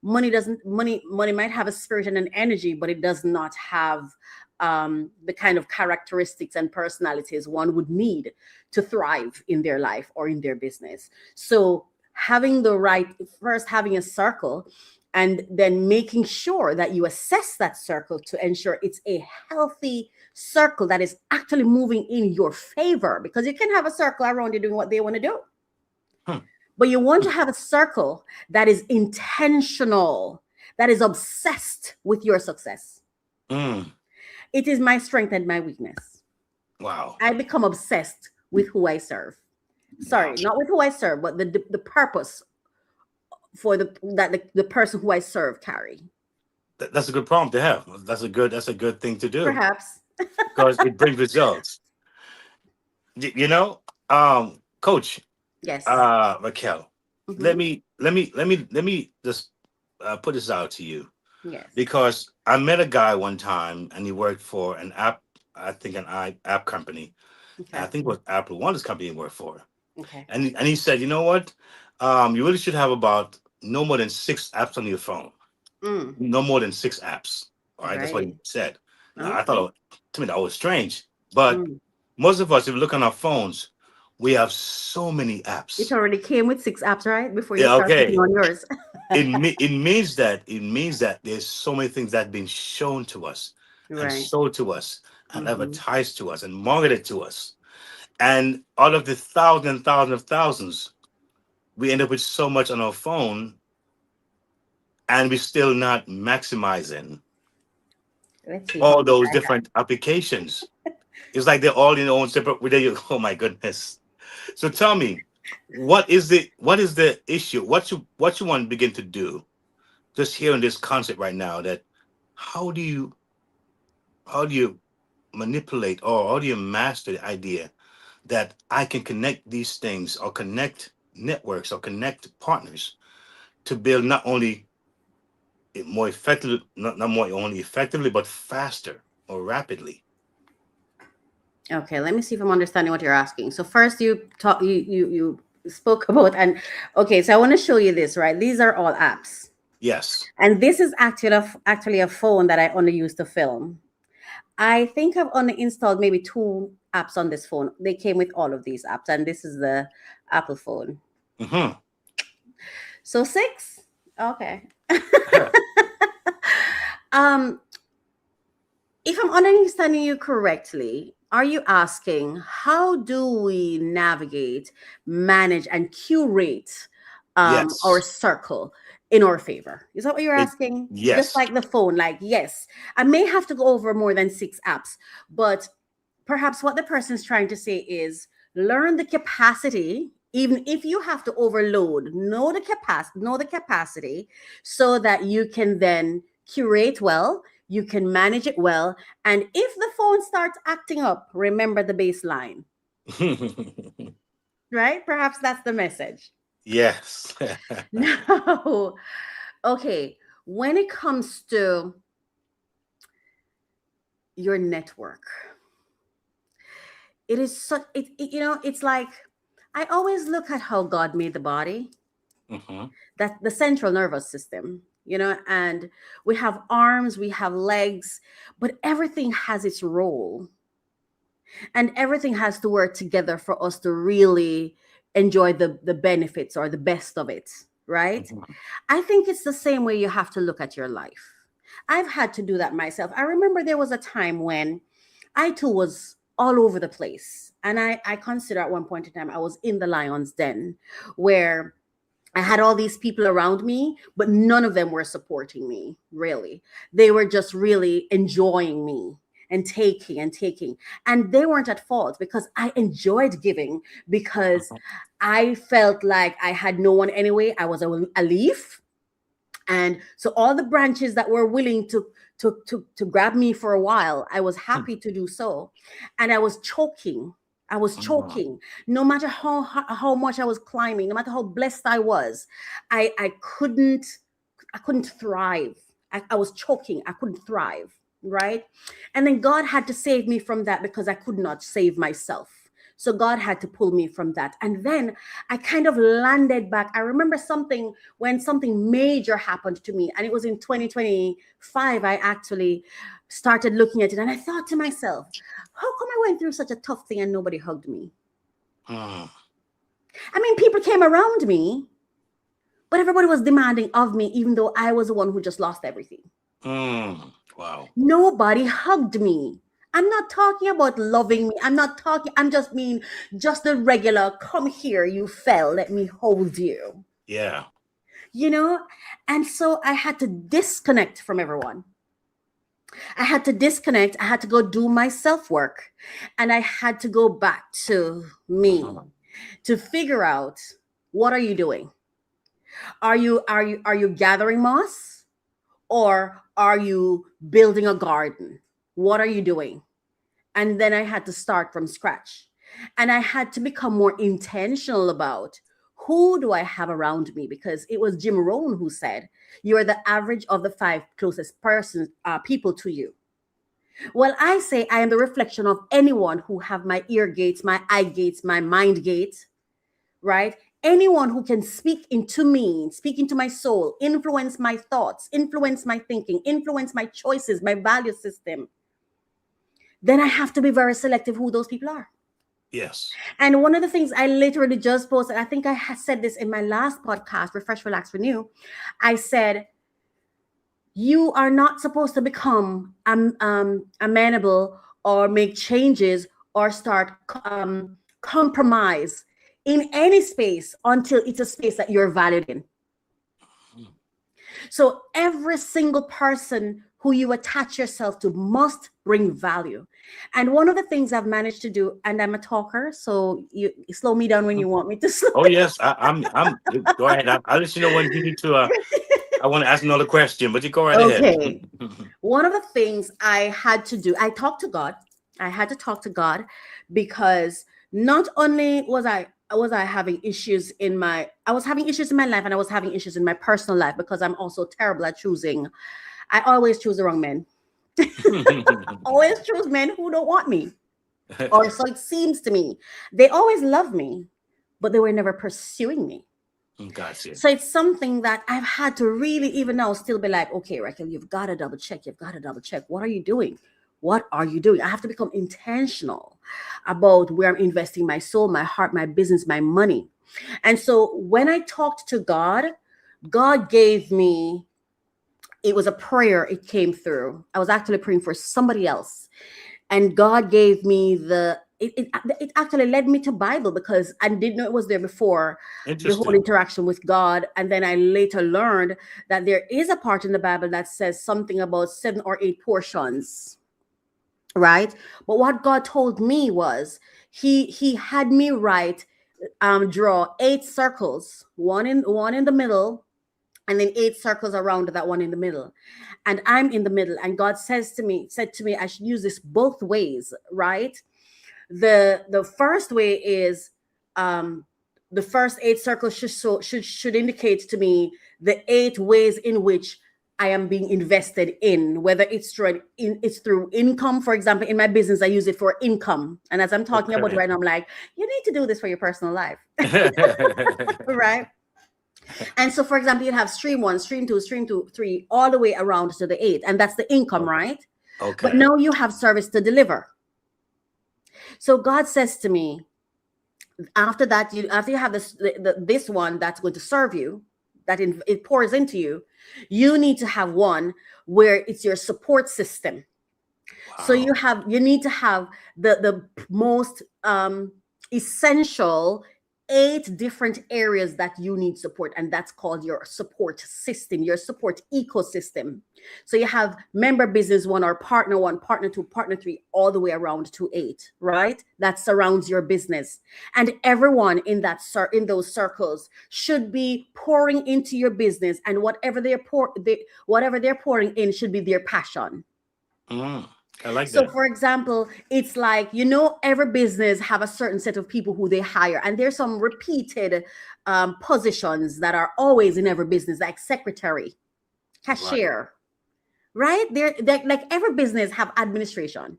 might have a spirit and an energy, but it does not have the kind of characteristics and personalities one would need to thrive in their life or in their business. So having a circle, and then making sure that you assess that circle to ensure it's a healthy circle that is actually moving in your favor, because you can have a circle around you doing what they want to do, Hmm. but you want to have a circle that is intentional, that is obsessed with your success. Mm. It is my strength and my weakness. Wow. I become obsessed with who I serve. Wow. Sorry, not with who I serve, but the purpose for the person who I serve carry. That's a good problem to have. That's a good thing to do Perhaps. because it brings results. Coach, Yes. Raquel, let Hmm. me let me just put this out to you, Yes. because I met a guy one time and he worked for an app, I think an app company. And I Okay. think it was Apple, one of this company he worked for. Okay. And he said, you know what? You really should have about no more than 6 apps on your phone. Mm. No more than 6 apps. All right, that's what Right. he said. Now I Okay. thought, to me that was strange, but Mm. most of us, if you look on our phones, we have so many It apps. already came with 6 apps, right? Before you Yeah, start putting okay. on yours. It means that there's so many things that have been shown to us and Right. sold to us and Hmm. advertised to us and marketed to us. And out of the thousands and thousands of thousands, we end up with so much on our phone, and we're still not maximizing Let's see how all many those I have. different applications. It's like they're all in their own separate. Oh my goodness! So tell me, what is the issue? What you want to begin to do? Just hearing this concept right now, that how do you how do you manipulate, or how do you master the idea that I can connect these things, or connect networks, or connect partners to build not only it more effectively, not more only effectively, but faster or rapidly. Okay, let me see if I'm understanding what you're asking. So first you spoke about, and okay, so I want to show you this, right? These are all apps. Yes. And this is actually a phone that I only use to film. I think I've only installed maybe two apps on this phone. They came with all of these apps, and this is the Apple phone. Hmm. So six? Okay. um, if I'm understanding you correctly, are you asking how do we navigate, manage, and curate our Yes. circle in our favor? Is that what you're It, asking? Just yes. like the phone, like, yes, I may have to go over more than six apps, but perhaps what the person's trying to say is learn the capacity. Even if you have to overload, know the capacity, so that you can then curate well, you can manage it well. And if the phone starts acting up, remember the baseline, right? Perhaps that's the message. Yes. Now, okay, when it comes to your network, it is such it's like, I always look at how God made the body, Hmm. that the central nervous system, and we have arms, we have legs, but everything has its role, and everything has to work together for us to really enjoy the benefits or the best of it, right? Hmm. I think it's the same way you have to look at your life. I've had to do that myself. I remember there was a time when I too was all over the place. And I consider at one point in time I was in the lion's den, where I had all these people around me, but none of them were supporting me, really. They were just really enjoying me and taking and taking. And they weren't at fault, because I enjoyed giving, because I felt like I had no one anyway. I was a leaf. And so all the branches that were willing to grab me for a while, I was happy to do so. And I was choking no matter how much I was climbing, no matter how blessed I was. I couldn't thrive. I was choking, I couldn't thrive, right? And then God had to save me from that, because I could not save myself. So God had to pull me from that. And then I kind of landed back. I remember something, when something major happened to me, and it was in 2025. I actually started looking at it, and I thought to myself, how come I went through such a tough thing and nobody hugged me? Mm. I mean, people came around me, but everybody was demanding of me, even though I was the one who just lost everything. Mm. Wow. Nobody hugged me. I'm not talking about loving me. I'm just mean, just the regular, come here, you fell, let me hold you. Yeah. You know? And so I had to disconnect from everyone. I had to disconnect. I had to go do my self work. And I had to go back to me Mhm. to figure out, what are you doing? Are you gathering moss, or are you building a garden? What are you doing? And then I had to start from scratch. And I had to become more intentional about, who do I have around me? Because it was Jim Rohn who said, you are the average of the five closest people to you. Well, I say I am the reflection of anyone who have my ear gates, my eye gates, my mind gates, right? Anyone who can speak into me, speak into my soul, influence my thoughts, influence my thinking, influence my choices, my value system. Then I have to be very selective who those people are. Yes. And one of the things I literally just posted, I think I had said this in my last podcast, Refresh, Relax, Renew. I said, you are not supposed to become amenable or make changes or start compromise in any space until it's a space that you're valued in. So every single person who you attach yourself to must bring value. And one of the things I've managed to do, and I'm a talker, so you slow me down when you want me to slow. Oh yes, I'm. Go ahead. I'll let you know when you need to. I want to ask another question, but you go right ahead. Okay. One of the things I had to do, I talked to God. I had to talk to God because not only was I having issues in my, I was having issues in my life, and I was having issues in my personal life because I'm also terrible at choosing. I always choose the wrong men. Always choose men who don't want me. Or so it seems to me. They always love me, but they were never pursuing me. Gotcha. So it's something that I've had to really, even now, still be like, okay, Raquel, you've got to double check. You've got to double check. What are you doing? What are you doing? I have to become intentional about where I'm investing my soul, my heart, my business, my money. And so when I talked to God, God gave me, it was a prayer. It came through. I was actually praying for somebody else. And God gave me it actually led me to Bible because I didn't know it was there before, the whole interaction with God. And then I later learned that there is a part in the Bible that says something about 7 or 8 portions, right? But what God told me was he had me draw 8 circles, one in the middle, and then 8 circles around that one in the middle. And I'm in the middle. And God said to me, I should use this both ways, right? The first way is the first 8 circles should indicate to me the 8 ways in which I am being invested in, whether it's through income. For example, in my business, I use it for income. And as I'm talking about it right now, I'm like, you need to do this for your personal life. Right? And so, for example, you have stream 1, stream 2, stream 2, 3, all the way around to the 8. And that's the income, right? Okay. But now you have service to deliver. So God says to me, after that, after you have this one that's going to serve you, that it pours into you, you need to have one where it's your support system. Wow. So you need to have the most essential 8 different areas that you need support, and that's called your support system, your support ecosystem. So you have member business 1 or partner 1, partner 2, partner 3, all the way around to 8, right? That surrounds your business, and everyone in those circles should be pouring into your business, and whatever they're pouring in should be their passion. I like that. So, for example, it's like, every business have a certain set of people who they hire. And there's some repeated positions that are always in every business, like secretary, cashier, right? They're like every business have administration.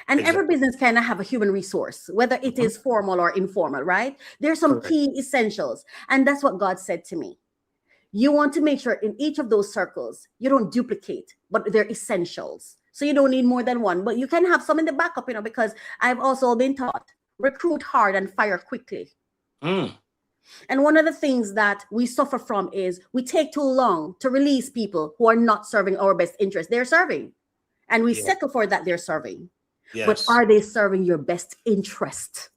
And every business kind of have a human resource, whether it is formal or informal, right? There's some key essentials. And that's what God said to me. You want to make sure in each of those circles, you don't duplicate, but they're essentials. So you don't need more than one, but you can have some in the backup, because I've also been taught, recruit hard and fire quickly. And one of the things that we suffer from is we take too long to release people who are not serving our best interest. They're serving, and we settle for that they're serving. Yes. But are they serving your best interest?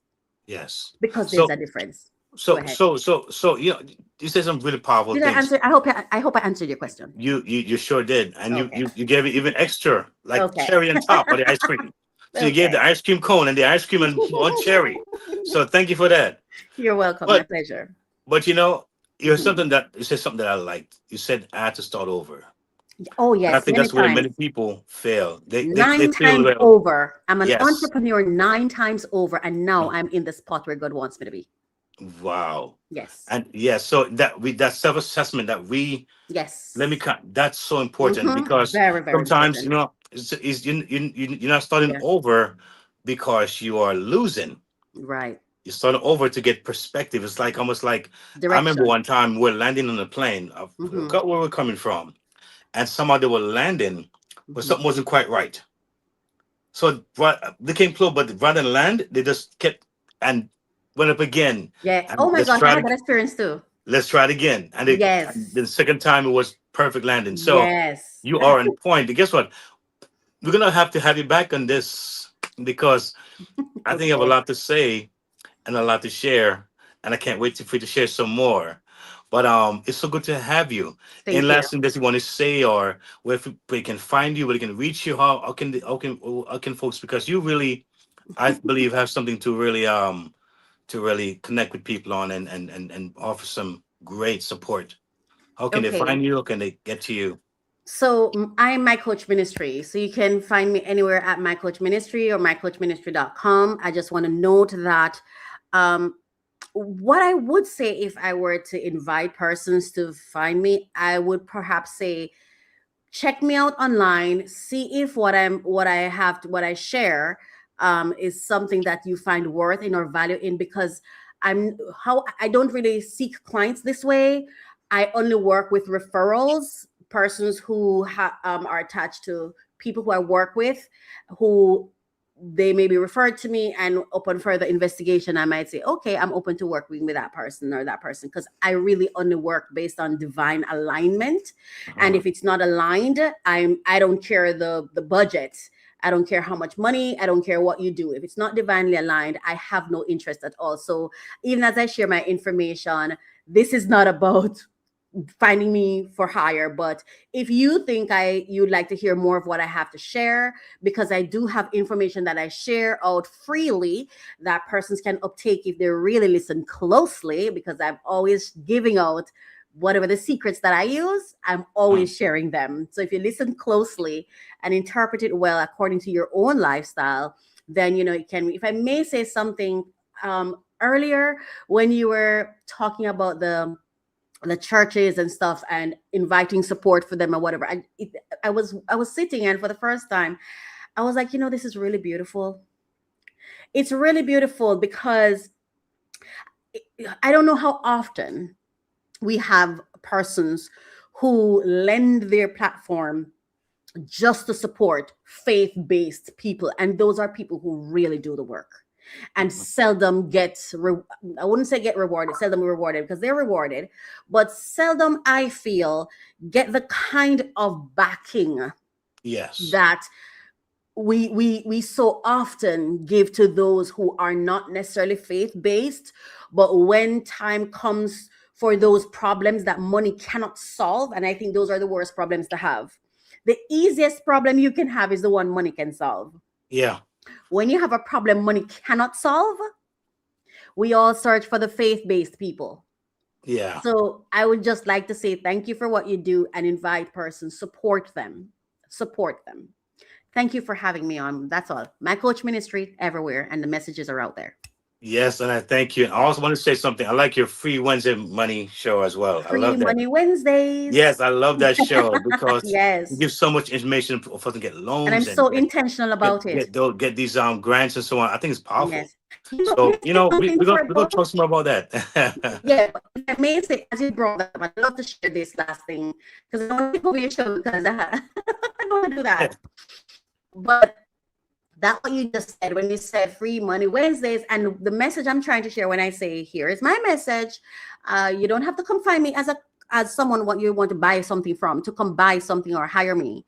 Yes. Because there's a difference. So you said some really powerful things. I answer? I hope I answered your question. You sure did, and you gave it even extra, like cherry on top of the ice cream. So you gave the ice cream cone and the ice cream and one cherry. So thank you for that. You're welcome. My pleasure. But you said something that I liked. You said I had to start over. Oh yes, and I think that's where many people fail. They 9 times over. I'm an entrepreneur 9 times over, and now I'm in the spot where God wants me to be. Wow. Yes. And so that self-assessment that that's so important because very, very sometimes important. you're not starting over because you are losing. Right. You're starting over to get perspective. It's like almost like direction. I remember one time we're landing on a plane. I forgot where we're coming from, and somehow they were landing, but something wasn't quite right. So they came close, but rather than land, they just kept and went up again. Yeah. Oh my gosh, I had that experience too. Let's try it again. And the second time it was perfect landing. So you are on point. And guess what? We're gonna have to have you back on this because I think you have a lot to say and a lot to share. And I can't wait for you to share some more. But it's so good to have you. And Thank you. last thing that you want to say, or where they can find you, where they can reach you, how can folks, because you really, I believe, have something to really connect with people on, and offer some great support. How can they Okay. find you? How can they get to you? So I'm My Coach Ministry. So you can find me anywhere at My Coach Ministry or mycoachministry.com. I just want to note that um, what I would say if I were to invite persons to find me, I would perhaps say check me out online, see if what I share is something that you find worth in or value in, because I don't really seek clients this way. I only work with referrals, persons who are attached to people who I work with, who they may be referred to me, and upon further investigation I might say, okay, I'm open to working with that person or that person, because I really only work based on divine alignment. And Mhm. if it's not aligned, I don't care the budget, I don't care how much money, I don't care what you do. If it's not divinely aligned, I have no interest at all. So even as I share my information, this is not about finding me for hire. But if you think you'd like to hear more of what I have to share, because I do have information that I share out freely that persons can uptake if they really listen closely, because I'm always giving out whatever the secrets that I use, I'm Mhm. always sharing them. So if you listen closely and interpret it well according to your own lifestyle, then it can. If I may say something, earlier when you were talking about the churches and stuff and inviting support for them or whatever, I was sitting, and for the first time I was like, this is really beautiful. It's really beautiful because I don't know how often we have persons who lend their platform just to support faith-based people, and those are people who really do the work and Mhm. seldom I wouldn't say get rewarded, seldom rewarded, because they're rewarded, but seldom, I feel, get the kind of backing Yes. that we so often give to those who are not necessarily faith-based. But when time comes for those problems that money cannot solve, and I think those are the worst problems to have. The easiest problem you can have is the one money can solve. Yeah. When you have a problem money cannot solve, we all search for the faith-based people. Yeah. So I would just like to say thank you for what you do and invite persons, support them, support them. Thank you for having me on. That's all. My Coach Ministry everywhere, and the messages are out there. Yes, and I thank you. And I also want to say something. I like your free Wednesday money show as well. I Free love that. Money Wednesdays. Yes, I love that show because you Yes. give so much information for us to get And I'm loans and so intentional about it. get these grants and so on. I think it's powerful. Yes. So May I say something before I we're gonna go? talk some more about that. Yeah, but if I may say, as you brought that up, I'd love to share this last thing, because I want to go your show, because I don't want to do that. But that what you just said when you said Free Money Wednesdays, and the message I'm trying to share when I say here is my message. You don't have to come find me as someone what you want to buy something from, to come buy something or hire me.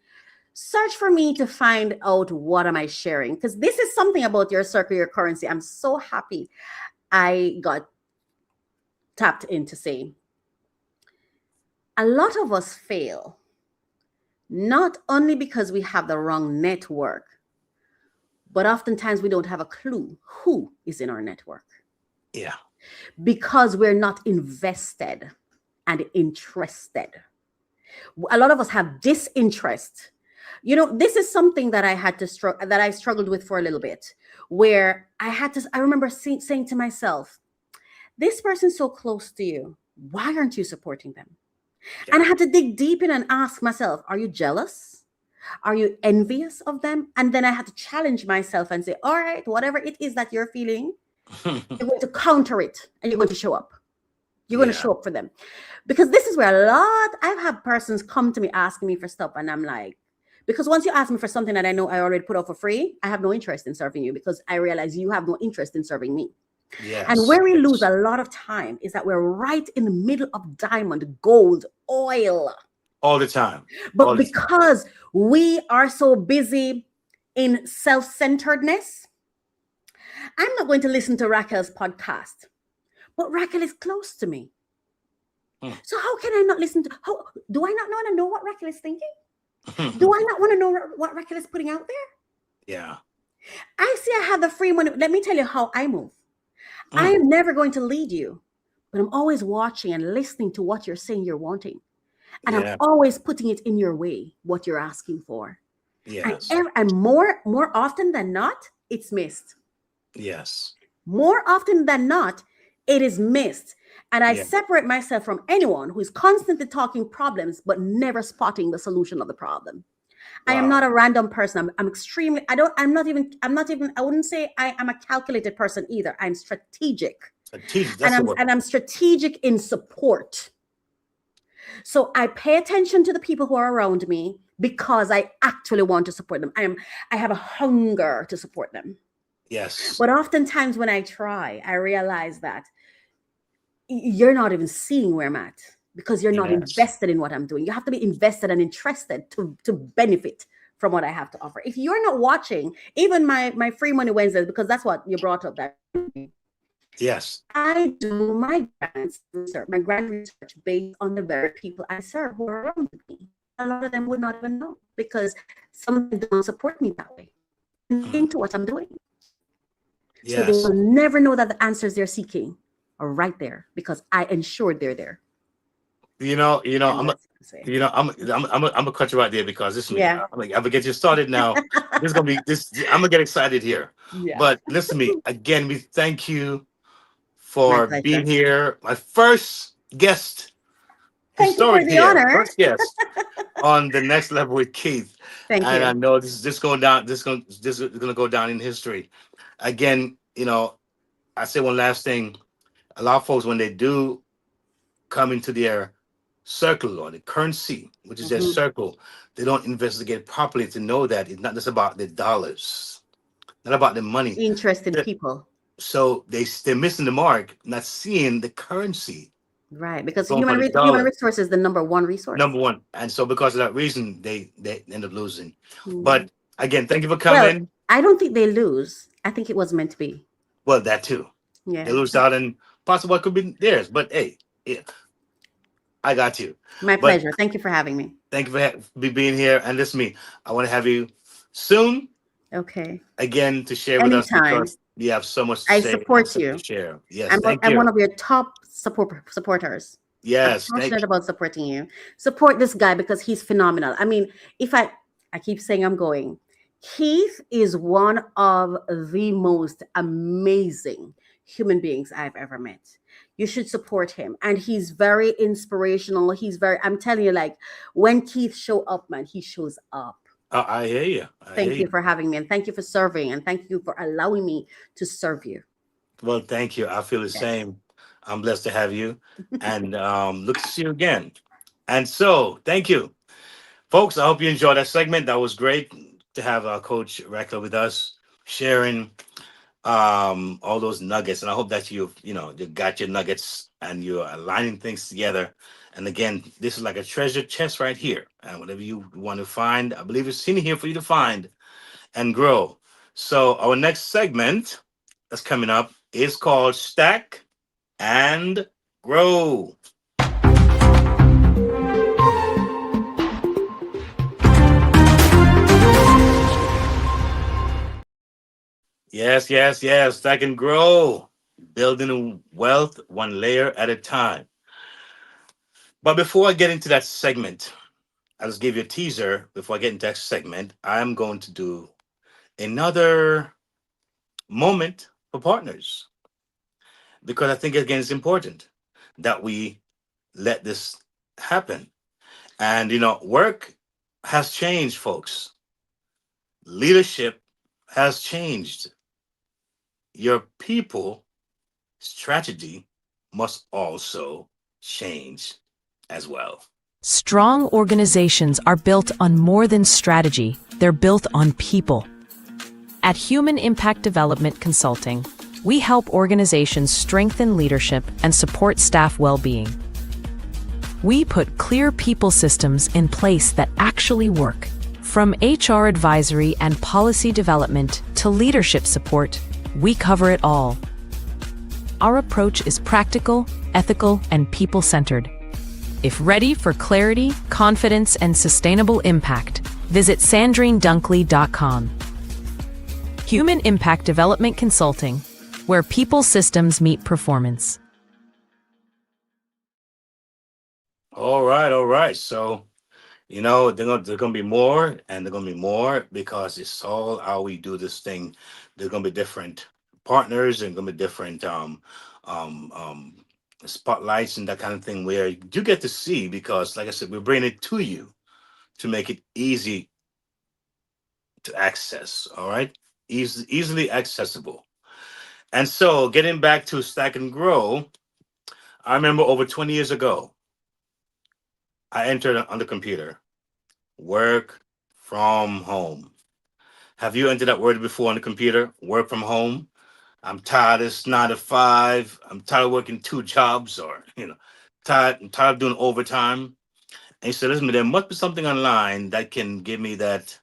Search for me to find out what am I sharing, because this is something about your circle, your currency. I'm so happy I got tapped in to say a lot of us fail not only because we have the wrong network, but oftentimes we don't have a clue who is in our network, Yeah. because we're not invested and interested. A lot of us have disinterest. This is something that I struggled with for a little bit, where I remember saying to myself, this person's so close to you, why aren't you supporting them? And I had to dig deep in and ask myself, are you jealous? Are you envious of them? And then I had to challenge myself and say, all right, whatever it is that you're feeling, you're going to counter it, and you're going to show up. You're going to Yeah. show up for them. Because this is where I've had persons come to me asking me for stuff, and I'm like, because once you ask me for something that I know I already put out for free, I have no interest in serving you, because I realize you have no interest in serving me. And Yes. where we lose Yes. a lot of time is that we're right in the middle of diamond, gold, oil. All the time. All But the time. because we are so busy in self-centeredness, I'm not going to listen to Raquel's podcast, but Raquel is close to me. So how can I not listen to, how do I not want to know what Raquel is thinking? Do I not want to know what Raquel is putting out there? Yeah. I see I have the free money. Let me tell you how I move. I am never going to lead you, but I'm always watching and listening to what you're saying you're wanting. And I'm always putting it in your way, what you're asking for. Yes. And more often than not, it's missed. Yes. More often than not, it is missed. And I separate myself from anyone who is constantly talking problems, but never spotting the solution of the problem. Wow. I am not a random person. I'm extremely, I wouldn't say I am a calculated person either. I'm strategic. And I'm strategic in support. So I pay attention to the people who are around me because I actually want to support them. I have a hunger to support them. Yes. But oftentimes when I try, I realize that you're not even seeing where I'm at because you're not invested in what I'm doing. You have to be invested and interested to benefit from what I have to offer. If you're not watching, even my Free Money Wednesdays, because that's what you brought up that. Yes. I do my grant research based on the very people I serve who are around me. A lot of them would not even know because some of them don't support me that way into what I'm doing. Yes. So they will never know that the answers they're seeking are right there because I ensured they're there. I'm gonna cut you right there because this I'm gonna get you started now. I'm gonna get excited here. Yeah. But listen to me again. We thank you for being here. My first guest. Thank you for the honor. First guest on the Next Level with Keith. Thank you. And I know this is going down. This is gonna go down in history. Again, I say one last thing. A lot of folks, when they do come into their circle or the currency, which is their circle, they don't investigate properly to know that it's not just about the dollars, not about the money. Interested people. So they're missing the mark, not seeing the currency. Right, because human resource is the number one resource. Number one. And so because of that reason, they end up losing. But again, thank you for coming. Well, I don't think they lose. I think it was meant to be. Well, that too. Yeah. They lose out and possibly what could be theirs. But hey, I got you. My pleasure. Thank you for having me. Thank you for being here. And listen to me, I want to have you soon. Okay. Again, to share with us because you have so much to say. I support you. To share. Yes, I'm one of your top supporters. Yes. I'm passionate about supporting you. Support this guy because he's phenomenal. I mean, if I keep saying I'm going, Keith is one of the most amazing human beings I've ever met. You should support him. And he's very inspirational. I'm telling you, like, when Keith show up, man, he shows up. I hear you. Thank you for having me. And thank you for serving. And thank you for allowing me to serve you. Well, thank you. I feel the same. I'm blessed to have you. And look to see you again. And so, thank you. Folks, I hope you enjoyed that segment. That was great to have Coach Raquel with us, sharing all those nuggets. And I hope that you got your nuggets and you're aligning things together. And again, this is like a treasure chest right here. And whatever you want to find, I believe it's in here for you to find and grow. So our next segment that's coming up is called Stack and Grow. Yes. Stack and grow. Building wealth one layer at a time. But before I get into that segment, I'll just give you a teaser. Before I get into that segment, I'm going to do another moment for partners. Because I think, again, it's important that we let this happen. And, work has changed, folks. Leadership has changed. Your people strategy must also change as well. Strong organizations are built on more than strategy, they're built on people. At Human Impact Development Consulting, we help organizations strengthen leadership and support staff well-being. We put clear people systems in place that actually work. From HR advisory and policy development to leadership support, we cover it all. Our approach is practical, ethical, and people-centered. If ready for clarity, confidence, and sustainable impact, visit sandrinedunkley.com. Human Impact Development Consulting, where people systems meet performance. All right, all right. So, they're gonna be more, and they're gonna be more because it's all how we do this thing. There's gonna be different partners, and gonna be different um, um, spotlights and that kind of thing where you get to see because, like I said, we're bringing it to you to make it easy to access. All right, easily accessible. And so, getting back to Stack and Grow, I remember over 20 years ago, I entered on the computer, work from home. Have you entered that word before on the computer? Work from home. I'm tired of this 9 to 5. I'm tired of working two jobs, or I'm tired of doing overtime. And he said, listen, there must be something online that can give me that,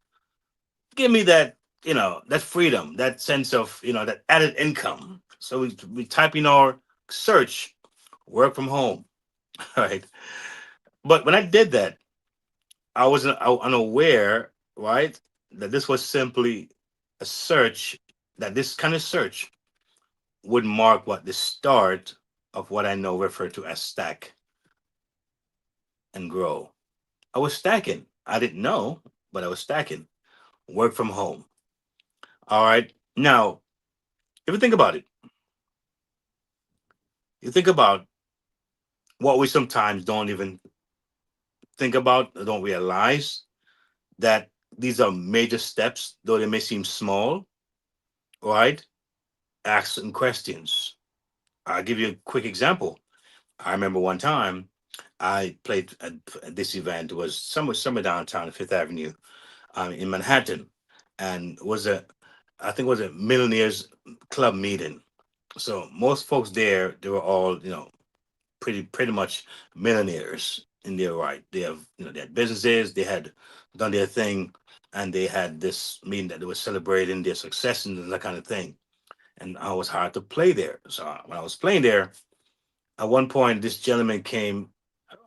that freedom, that sense of, that added income. So we type in our search, work from home. Right. But when I did that, I wasn't unaware, right, that this was simply a search, that this kind of search would mark what the start of what I know referred to as stack and grow. I was stacking. I didn't know, but I was stacking. Work from home. All right. Now, if you think about it, you think about what we sometimes don't even think about, or don't realize that these are major steps, though they may seem small, right? Ask some questions. I'll give you a quick example. I remember one time I played at this event. It was somewhere downtown, Fifth Avenue, in Manhattan, and I think it was a millionaires club meeting. So most folks there, they were all pretty much millionaires in their right. They had businesses, they had done their thing, and they had this meeting that they were celebrating their success and that kind of thing. And I was hired to play there. So when I was playing there, at one point, this gentleman came,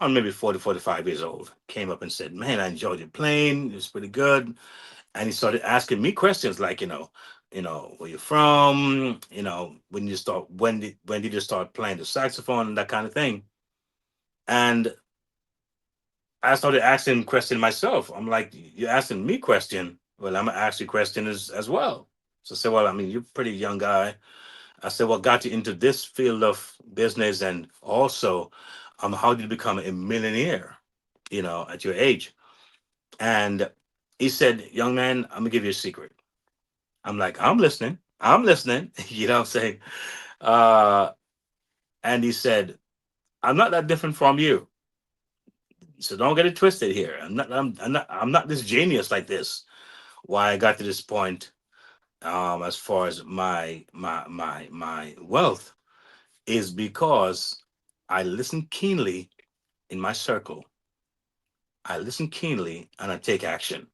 on maybe 40, 45 years old, came up and said, man, I enjoyed your playing. It was pretty good. And he started asking me questions like, where you from? When did you start playing the saxophone and that kind of thing? And I started asking question myself. I'm like, you're asking me question. Well, I'm gonna ask you question as well. So I said, well, I mean, you're a pretty young guy. I said, what got you into this field of business, and also, how did you become a millionaire, at your age? And he said, young man, I'm gonna give you a secret. I'm like, I'm listening. I'm listening. You know what I'm saying? Uh, and he said, I'm not that different from you. So don't get it twisted here. I'm not this genius like this. Why I got to this point, as far as my wealth, is because I listen keenly in my circle. I listen keenly and I take action.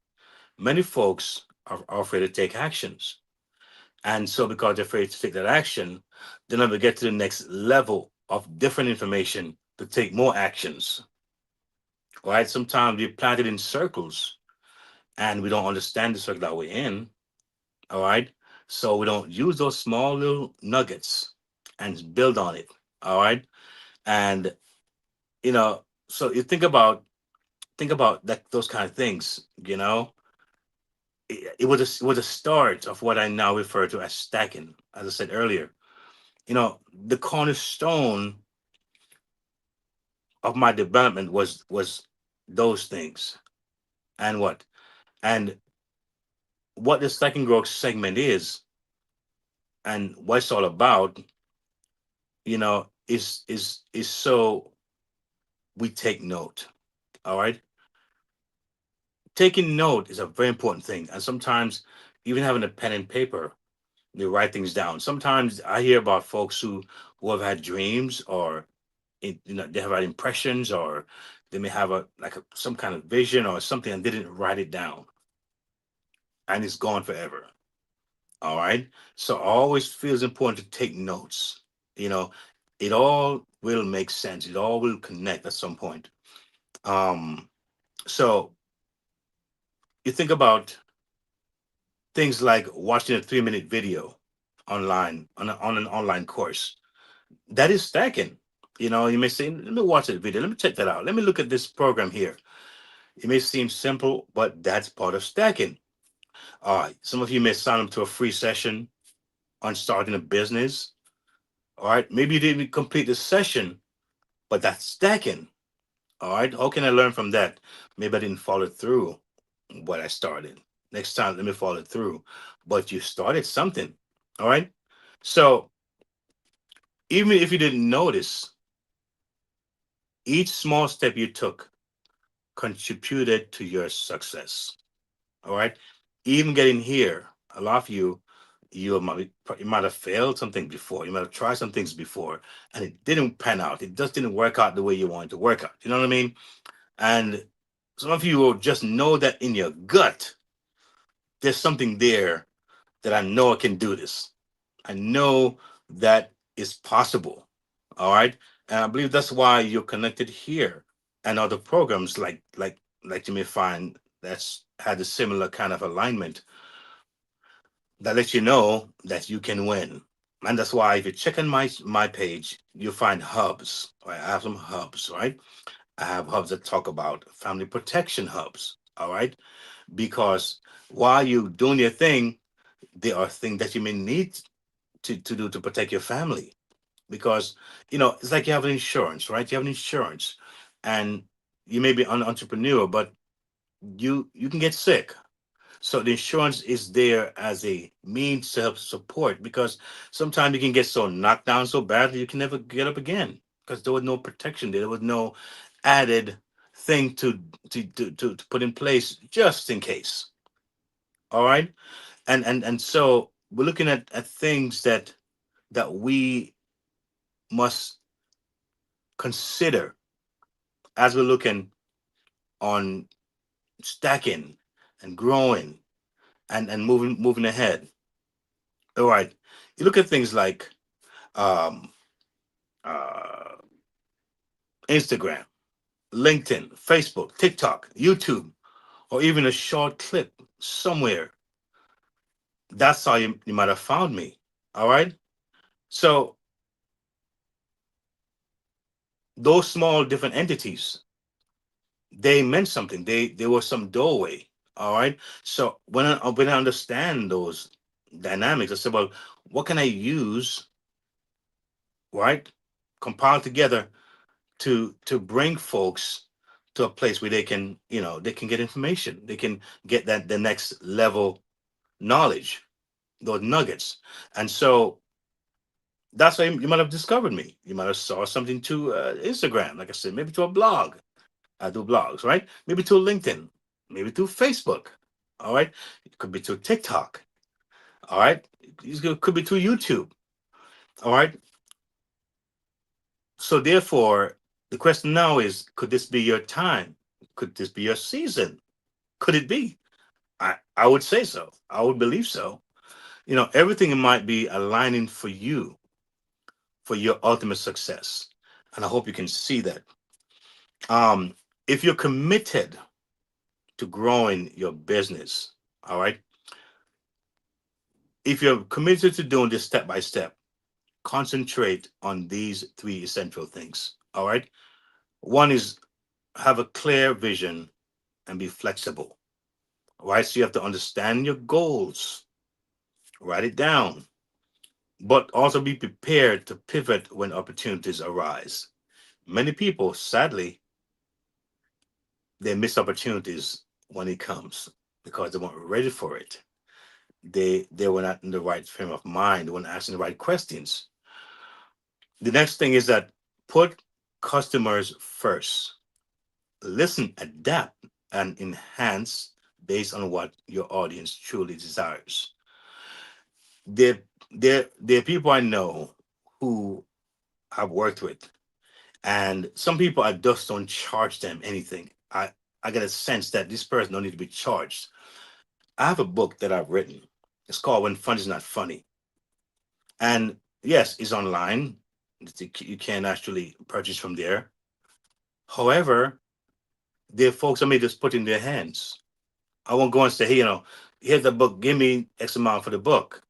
Many folks are afraid to take actions. And so, because they're afraid to take that action, they never get to the next level of different information to take more actions. Right? Sometimes we're planted in circles and we don't understand the circle that we're in. All right. So we don't use those small little nuggets and build on it. All right. And so you think about that, those kind of things. It was a start of what I now refer to as stacking. As I said earlier, the cornerstone of my development was those things. And what the second growth segment is, and what it's all about, is so we take note. All right. Taking note is a very important thing. And sometimes even having a pen and paper, they write things down. Sometimes I hear about folks who have had dreams, or they have had impressions, or they may have some kind of vision or something, and they didn't write it down, and it's gone forever. All right. So I always feels important to take notes. You know, it all will make sense. It all will connect at some point. Um, so you think about things like watching a 3 minute video online on an online course. That is stacking. You may say, let me watch that video. Let me check that out. Let me look at this program here. It may seem simple, but that's part of stacking. All right. Some of you may sign up to a free session on starting a business. All right. Maybe you didn't complete the session, but that's stacking. All right. How can I learn from that? Maybe I didn't follow through what I started. Next time, let me follow through. But you started something. All right. So even if you didn't notice, each small step you took contributed to your success. All right. Even getting here, a lot of you might have failed something before. You might have tried some things before, and it didn't pan out. It just didn't work out the way you wanted to work out. You know what I mean? And some of you will just know that in your gut, there's something there that I know I can do this. I know that is possible. All right. And I believe that's why you're connected here and other programs like you may find that's had a similar kind of alignment that lets you know that you can win. And that's why if you check on my page, you'll find hubs. Right? I have some hubs, right? I have hubs that talk about family protection hubs. All right. Because while you're doing your thing, there are things that you may need to do to protect your family. Because, it's like you have an insurance, right? You have an insurance and you may be an entrepreneur, but you can get sick. So the insurance is there as a means to help support because sometimes you can get so knocked down so badly you can never get up again because there was no protection there. There was no added thing to put in place just in case. All right. And so we're looking at things that we must consider as we're looking on stacking and growing and moving ahead. All right. You look at things like um, uh, Instagram, LinkedIn, Facebook, TikTok, YouTube, or even a short clip somewhere. That's how you might have found me. All right. So those small different entities, they meant something. They were some doorway. All right. So when I understand those dynamics, I said, well, what can I use, right? Compile together to bring folks to a place where they can get information. They can get that the next level knowledge, those nuggets. And so that's how you might have discovered me. You might have saw something to Instagram, like I said, maybe to a blog. I do blogs, right? Maybe to LinkedIn, maybe to Facebook. All right. It could be to TikTok. All right. It could be to YouTube. All right. So therefore, the question now is, could this be your time? Could this be your season? Could it be? I would say so. I would believe so. Everything might be aligning for you for your ultimate success. And I hope you can see that. Um, if you're committed to growing your business, all right, if you're committed to doing this step by step, concentrate on these three essential things. All right. One is have a clear vision and be flexible. All right. So you have to understand your goals, write it down, but also be prepared to pivot when opportunities arise. Many people, sadly, they miss opportunities when it comes because they weren't ready for it. They were not in the right frame of mind. They weren't asking the right questions. The next thing is that put customers first. Listen, adapt, and enhance based on what your audience truly desires. There, there are people I know who I've worked with, and some people I just don't charge them anything. I get a sense that this person don't need to be charged. I have a book that I've written. It's called When Fun is Not Funny. And yes, it's online. You can actually purchase from there. However, the folks are may just put in their hands. I won't go and say, hey, here's the book, give me X amount for the book.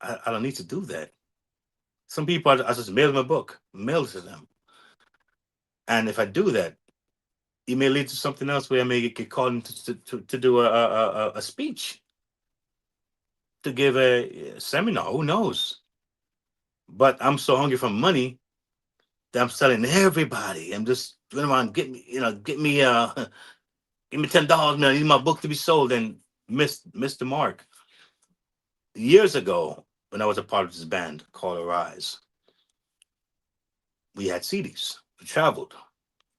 I don't need to do that. Some people, I just mail them a book, mail it to them. And if I do that, it may lead to something else where I may get called in to do a speech, to give a seminar. Who knows? But I'm so hungry for money that I'm selling everybody. I'm just running around, give me $10, man. I need my book to be sold, and miss the mark. Years ago, when I was a part of this band called Arise, we had CDs. We traveled.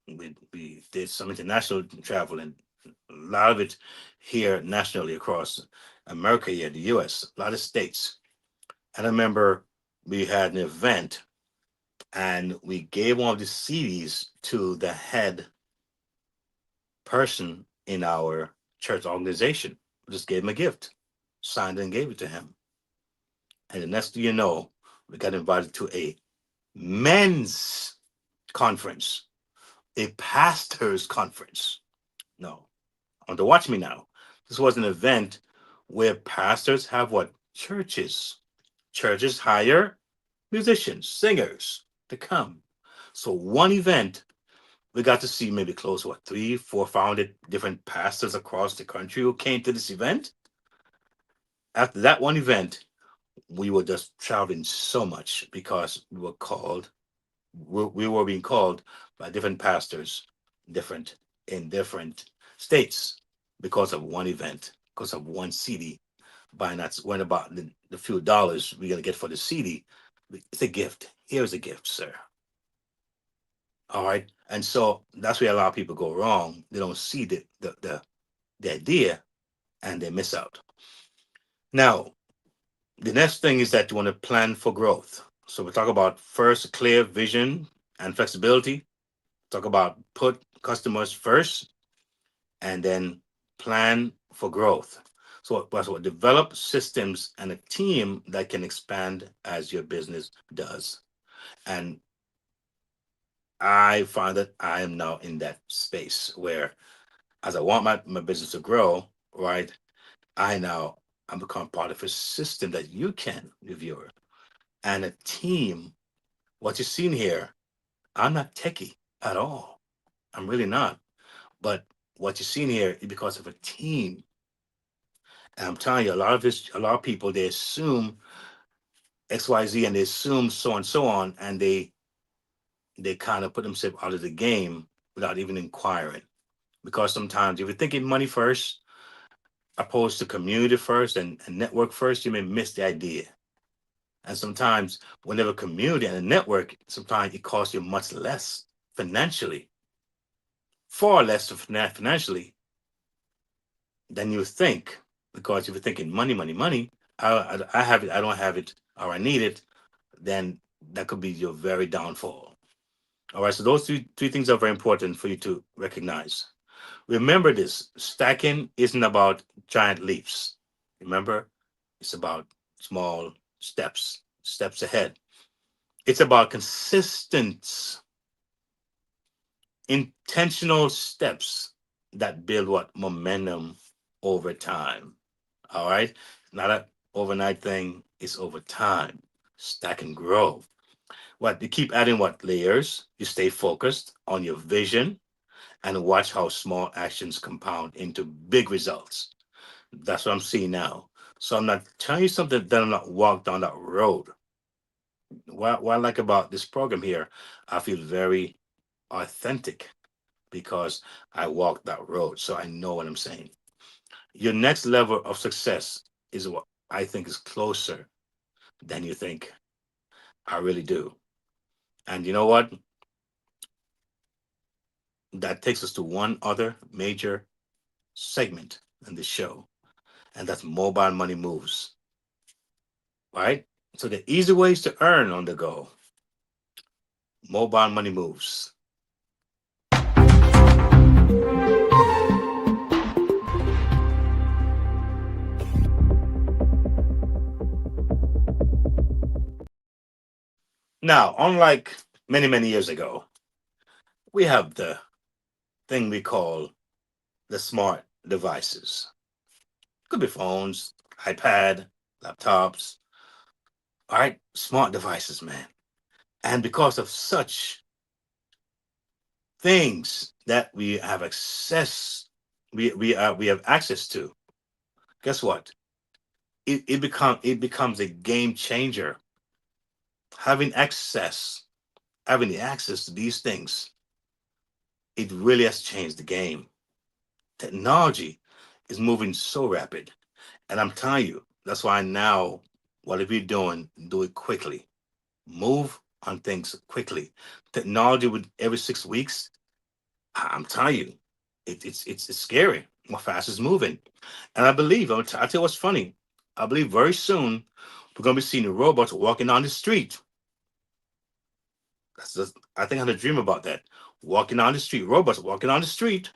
We did some international travel, and a lot of it here nationally across America, here, the US, a lot of states. And I remember we had an event, and we gave one of the CDs to the head person in our church organization. We just gave him a gift, signed it and gave it to him. And the next thing you know, we got invited to a men's conference, a pastor's conference. No, I want to watch me now. This was an event where pastors have what? Churches. Churches hire musicians, singers to come. So one event, we got to see maybe close to 300-400 different pastors across the country who came to this event. After that one event, we were just traveling so much because we were being called by different pastors, in different states, because of one event, because of one CD. Buying that's when about the few dollars we're gonna get for the CD. It's a gift. Here's a gift, sir. All right. And so that's where a lot of people go wrong. They don't see the idea, and they miss out. Now, the next thing is that you want to plan for growth. So we talk about first clear vision and flexibility. Talk about put customers first, and then plan for growth. So develop systems and a team that can expand as your business does. And I find that I am now in that space where, as I want my business to grow, right, I'm become part of a system that you can, the viewer, and a team. What you've seen here, I'm not techie at all. I'm really not. But what you've seen here is because of a team. And I'm telling you, a lot of people, they assume XYZ, and they assume so and so on, and they kind of put themselves out of the game without even inquiring. Because sometimes if you're thinking money first, opposed to community first and network first, you may miss the idea. And sometimes whenever community and a network, sometimes it costs you much less financially, far less financially than you think. Because if you're thinking money, I have it, I don't have it, or I need it, then that could be your very downfall. All right, so those three things are very important for you to recognize. Remember this, stacking isn't about giant leaps. Remember, it's about small steps ahead. It's about consistent, intentional steps that build what? Momentum over time. All right, not an overnight thing, it's over time. Stack and grow. What you keep adding, what layers? You stay focused on your vision and watch how small actions compound into big results. That's what I'm seeing now. So I'm not telling you something that I'm not walk down that road. What I like about this program here, I feel very authentic because I walked that road. So I know what I'm saying. Your next level of success is what I think is closer than you think. I really do. And you know what? That takes us to one other major segment in the show, and that's mobile money moves. Right? So the easy ways to earn on the go. Mobile money moves. Now, unlike many, many years ago, we have the thing we call the smart devices. Could be phones, iPad, laptops, all right, smart devices, man. And because of such things that we have access to, guess what? It becomes a game changer. Having access, having the access to these things, it really has changed the game. Technology is moving so rapid. And I'm telling you, that's why now, whatever you're doing, do it quickly. Move on things quickly. Technology with every 6 weeks, I'm telling you, it's scary how fast it's moving. And I believe, I'll tell you what's funny. I believe very soon we're going to be seeing robots walking on the street. That's just, I think I had a dream about that. Walking on the street, robots walking on the street,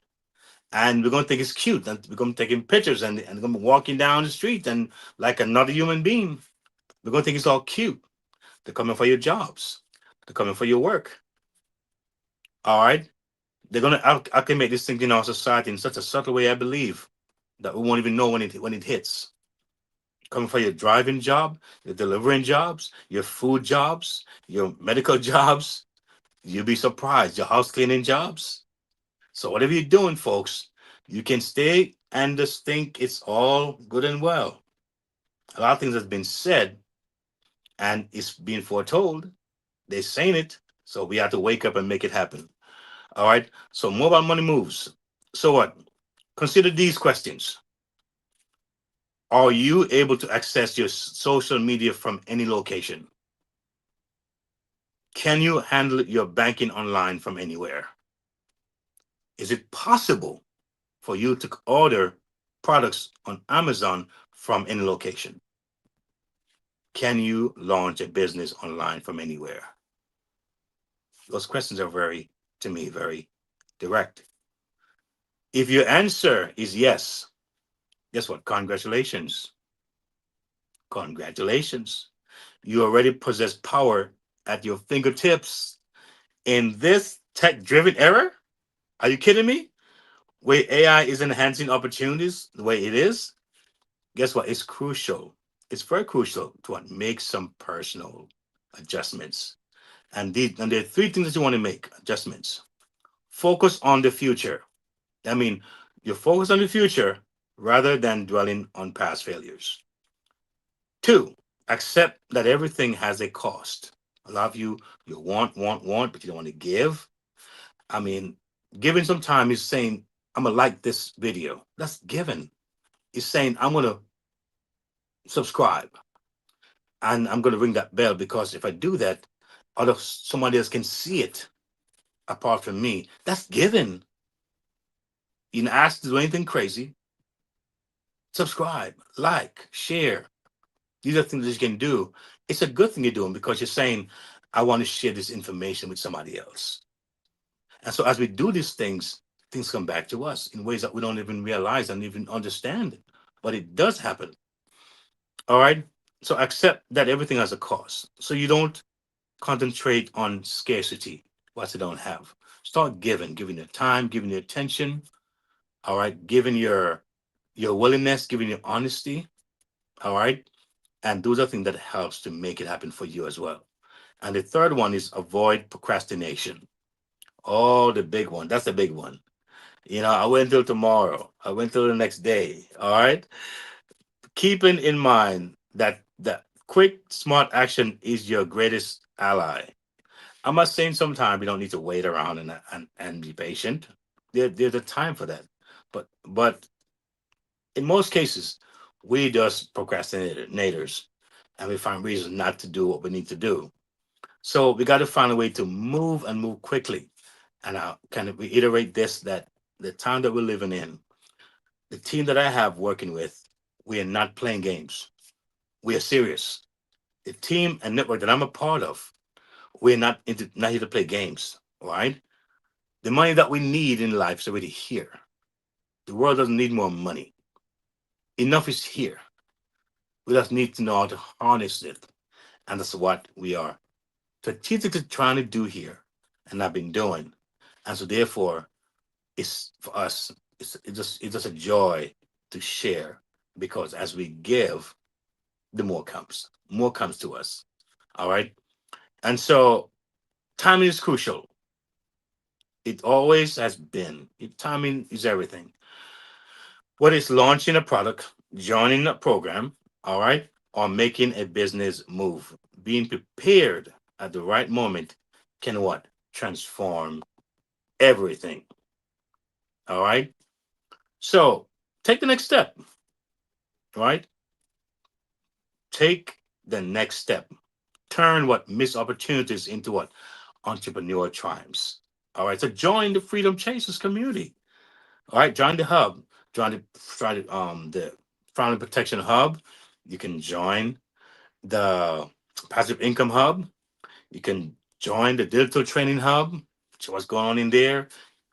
and we're going to think it's cute. And we're going to be taking pictures, and we're going to be walking down the street and like another human being. We're going to think it's all cute. They're coming for your jobs. They're coming for your work. All right. They're going to acclimate this thing in our society in such a subtle way, I believe, that we won't even know when it hits. Coming for your driving job, your delivering jobs, your food jobs, your medical jobs. You'll be surprised. Your house cleaning jobs. So whatever you're doing, folks, you can stay and just think it's all good and well. A lot of things has been said and it's being foretold. They're saying it, so we have to wake up and make it happen. All right. So mobile money moves. So what? Consider these questions. Are you able to access your social media from any location? Can you handle your banking online from anywhere? Is it possible for you to order products on Amazon from any location? Can you launch a business online from anywhere? Those questions are very, to me, very direct. If your answer is yes, guess what? Congratulations. Congratulations. You already possess power at your fingertips in this tech driven era. Are you kidding me? Where AI is enhancing opportunities the way it is, guess what? It's crucial. It's very crucial to what, make some personal adjustments. And there are three things that you want to make adjustments. Focus on the future. I mean, you focus on the future rather than dwelling on past failures. Two, accept that everything has a cost. A lot of you want, but you don't want to give. I mean, giving some time is saying, I'm gonna like this video. That's given. It's saying I'm gonna subscribe and I'm gonna ring that bell because if I do that, somebody else can see it apart from me. That's given. You didn't ask to do anything crazy. Subscribe, like, share. These are things that you can do. It's a good thing you're doing because you're saying, I want to share this information with somebody else. And so as we do these things come back to us in ways that we don't even realize and even understand. But it does happen. All right. So accept that everything has a cost. So you don't concentrate on scarcity, what you don't have. Start giving your time, giving your attention. All right. Giving your willingness, giving your honesty. All right. And those are things that helps to make it happen for you as well. And the third one is avoid procrastination. Oh, the big one. That's the big one. I wait until tomorrow. I wait until the next day. All right. Keeping in mind that quick, smart action is your greatest ally. I'm not saying sometimes we don't need to wait around and be patient. There's a time for that. But in most cases, we just procrastinators and we find reasons not to do what we need to do. So we got to find a way to move and move quickly. And I'll kind of reiterate this that the time that we're living in, the team that I have working with, we are not playing games. We are serious. The team and network that I'm a part of, we're not here to play games, right? The money that we need in life is already here. The world doesn't need more money. Enough is here. We just need to know how to harness it. And that's what we are strategically trying to do here and I've been doing. And so therefore, it's for us, it's just a joy to share because as we give, the more comes to us. All right. And so timing is crucial. It always has been. Timing is everything. Whether it's launching a product, joining a program, all right, or making a business move, being prepared at the right moment can what? Transform everything. All right. So take the next step, right? Take the next step. Turn what missed opportunities into what? Entrepreneur triumphs. All right. So join the Freedom Chasers community. All right. Join the hub. Join the Family Protection Hub. You can join the Passive Income Hub. You can join the Digital Training Hub. So what's going on in there?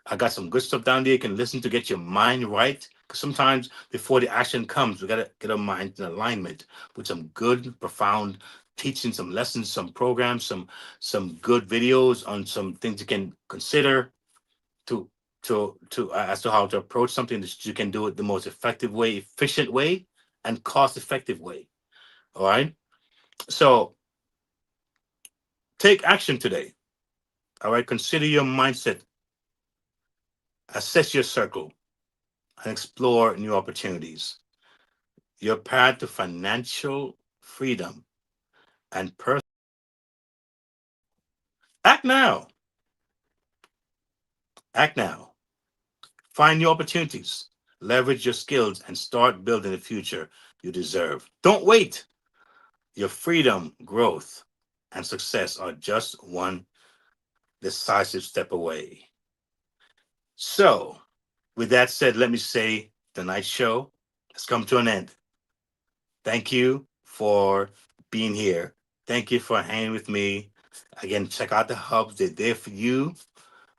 I got some good stuff down there. You can listen to get your mind right. Because sometimes before the action comes, we gotta get our mind in alignment with some good, profound teaching, some lessons, some programs, some good videos on some things you can consider to as to how to approach something that you can do it the most effective way, efficient way, and cost effective way. All right. So take action today. All right. Consider your mindset, assess your circle, and explore new opportunities. Your path to financial freedom and personal. Act now. Act now. Find new opportunities. Leverage your skills and start building the future you deserve. Don't wait. Your freedom, growth, and success are just one decisive step away. So, with that said, let me say tonight's show has come to an end. Thank you for being here. Thank you for hanging with me. Again, check out the hubs. They're there for you.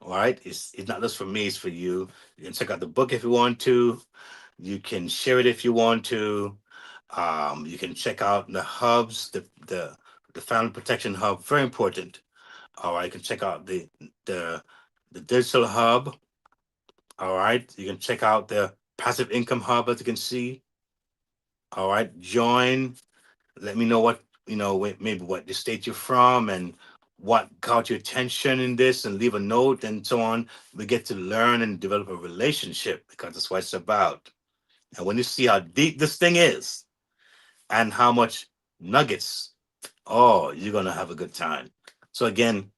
All right. It's not just for me, it's for you. You can check out the book if you want to. You can share it if you want to. You can check out the hubs, the Family Protection Hub, very important. All right. You can check out the digital hub. All right. You can check out the passive income hub, as you can see. All right. Join. Let me know what, maybe what the state you're from and what caught your attention in this, and leave a note and so on. We get to learn and develop a relationship because that's what it's about. And when you see how deep this thing is and how much nuggets, oh, you're going to have a good time. So again,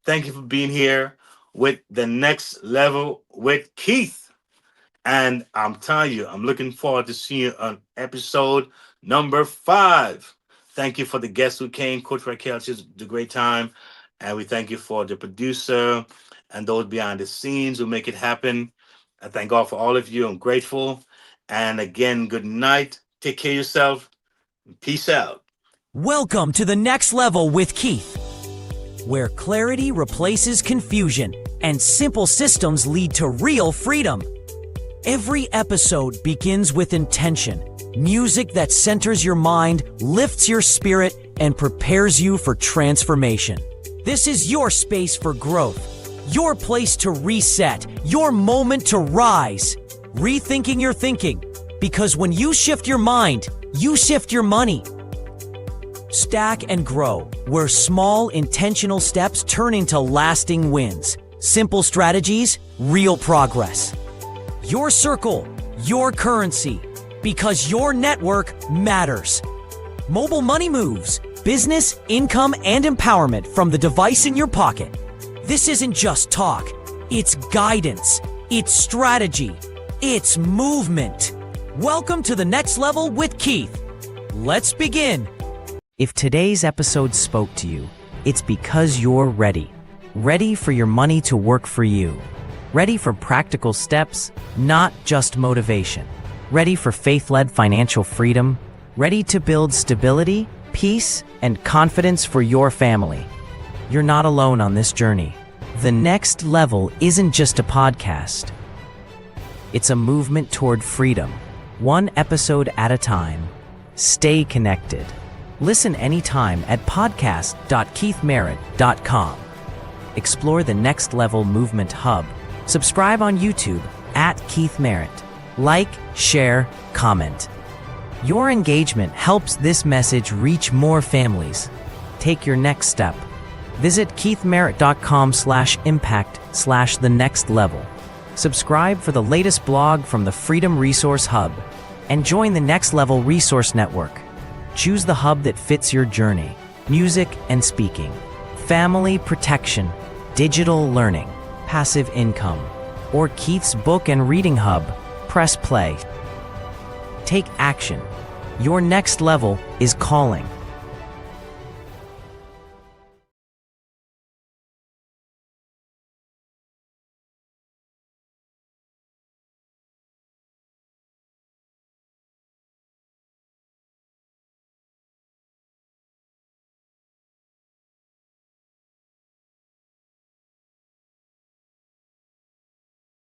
thank you for being here with the Next Level with Keith. And I'm telling you, I'm looking forward to seeing you on episode number 5. Thank you for the guests who came. Coach Raquel, she's a great time. And we thank you for the producer and those behind the scenes who make it happen. I thank God for all of you. I'm grateful. And again, good night. Take care of yourself. Peace out. Welcome to the Next Level with Keith, where clarity replaces confusion and simple systems lead to real freedom. Every episode begins with intention. Music that centers your mind, lifts your spirit, and prepares you for transformation. This is your space for growth, your place to reset, your moment to rise. Rethinking your thinking, because when you shift your mind, you shift your money. Stack and grow, where small intentional steps turn into lasting wins. Simple strategies, real progress. Your circle, your currency, because your network matters. Mobile money moves, business, income, and empowerment from the device in your pocket. This isn't just talk, it's guidance, it's strategy, it's movement. Welcome to the Next Level with Keith. Let's begin. If today's episode spoke to you, it's because you're ready. Ready for your money to work for you. Ready for practical steps, not just motivation. Ready for faith-led financial freedom. Ready to build stability, peace, and confidence for your family. You're not alone on this journey. The Next Level isn't just a podcast. It's a movement toward freedom, one episode at a time. Stay connected. Listen anytime at podcast.keithmerritt.com. Explore the Next Level Movement Hub. Subscribe on YouTube at Keith Merritt. Like, share, comment. Your engagement helps this message reach more families. Take your next step. Visit keithmerritt.com/impact/the next level. Subscribe for the latest blog from the Freedom Resource Hub and join the Next Level Resource Network. Choose the hub that fits your journey: music and speaking, family protection, digital learning, passive income, or Keith's book and reading hub. Press play. Take action. Your next level is calling.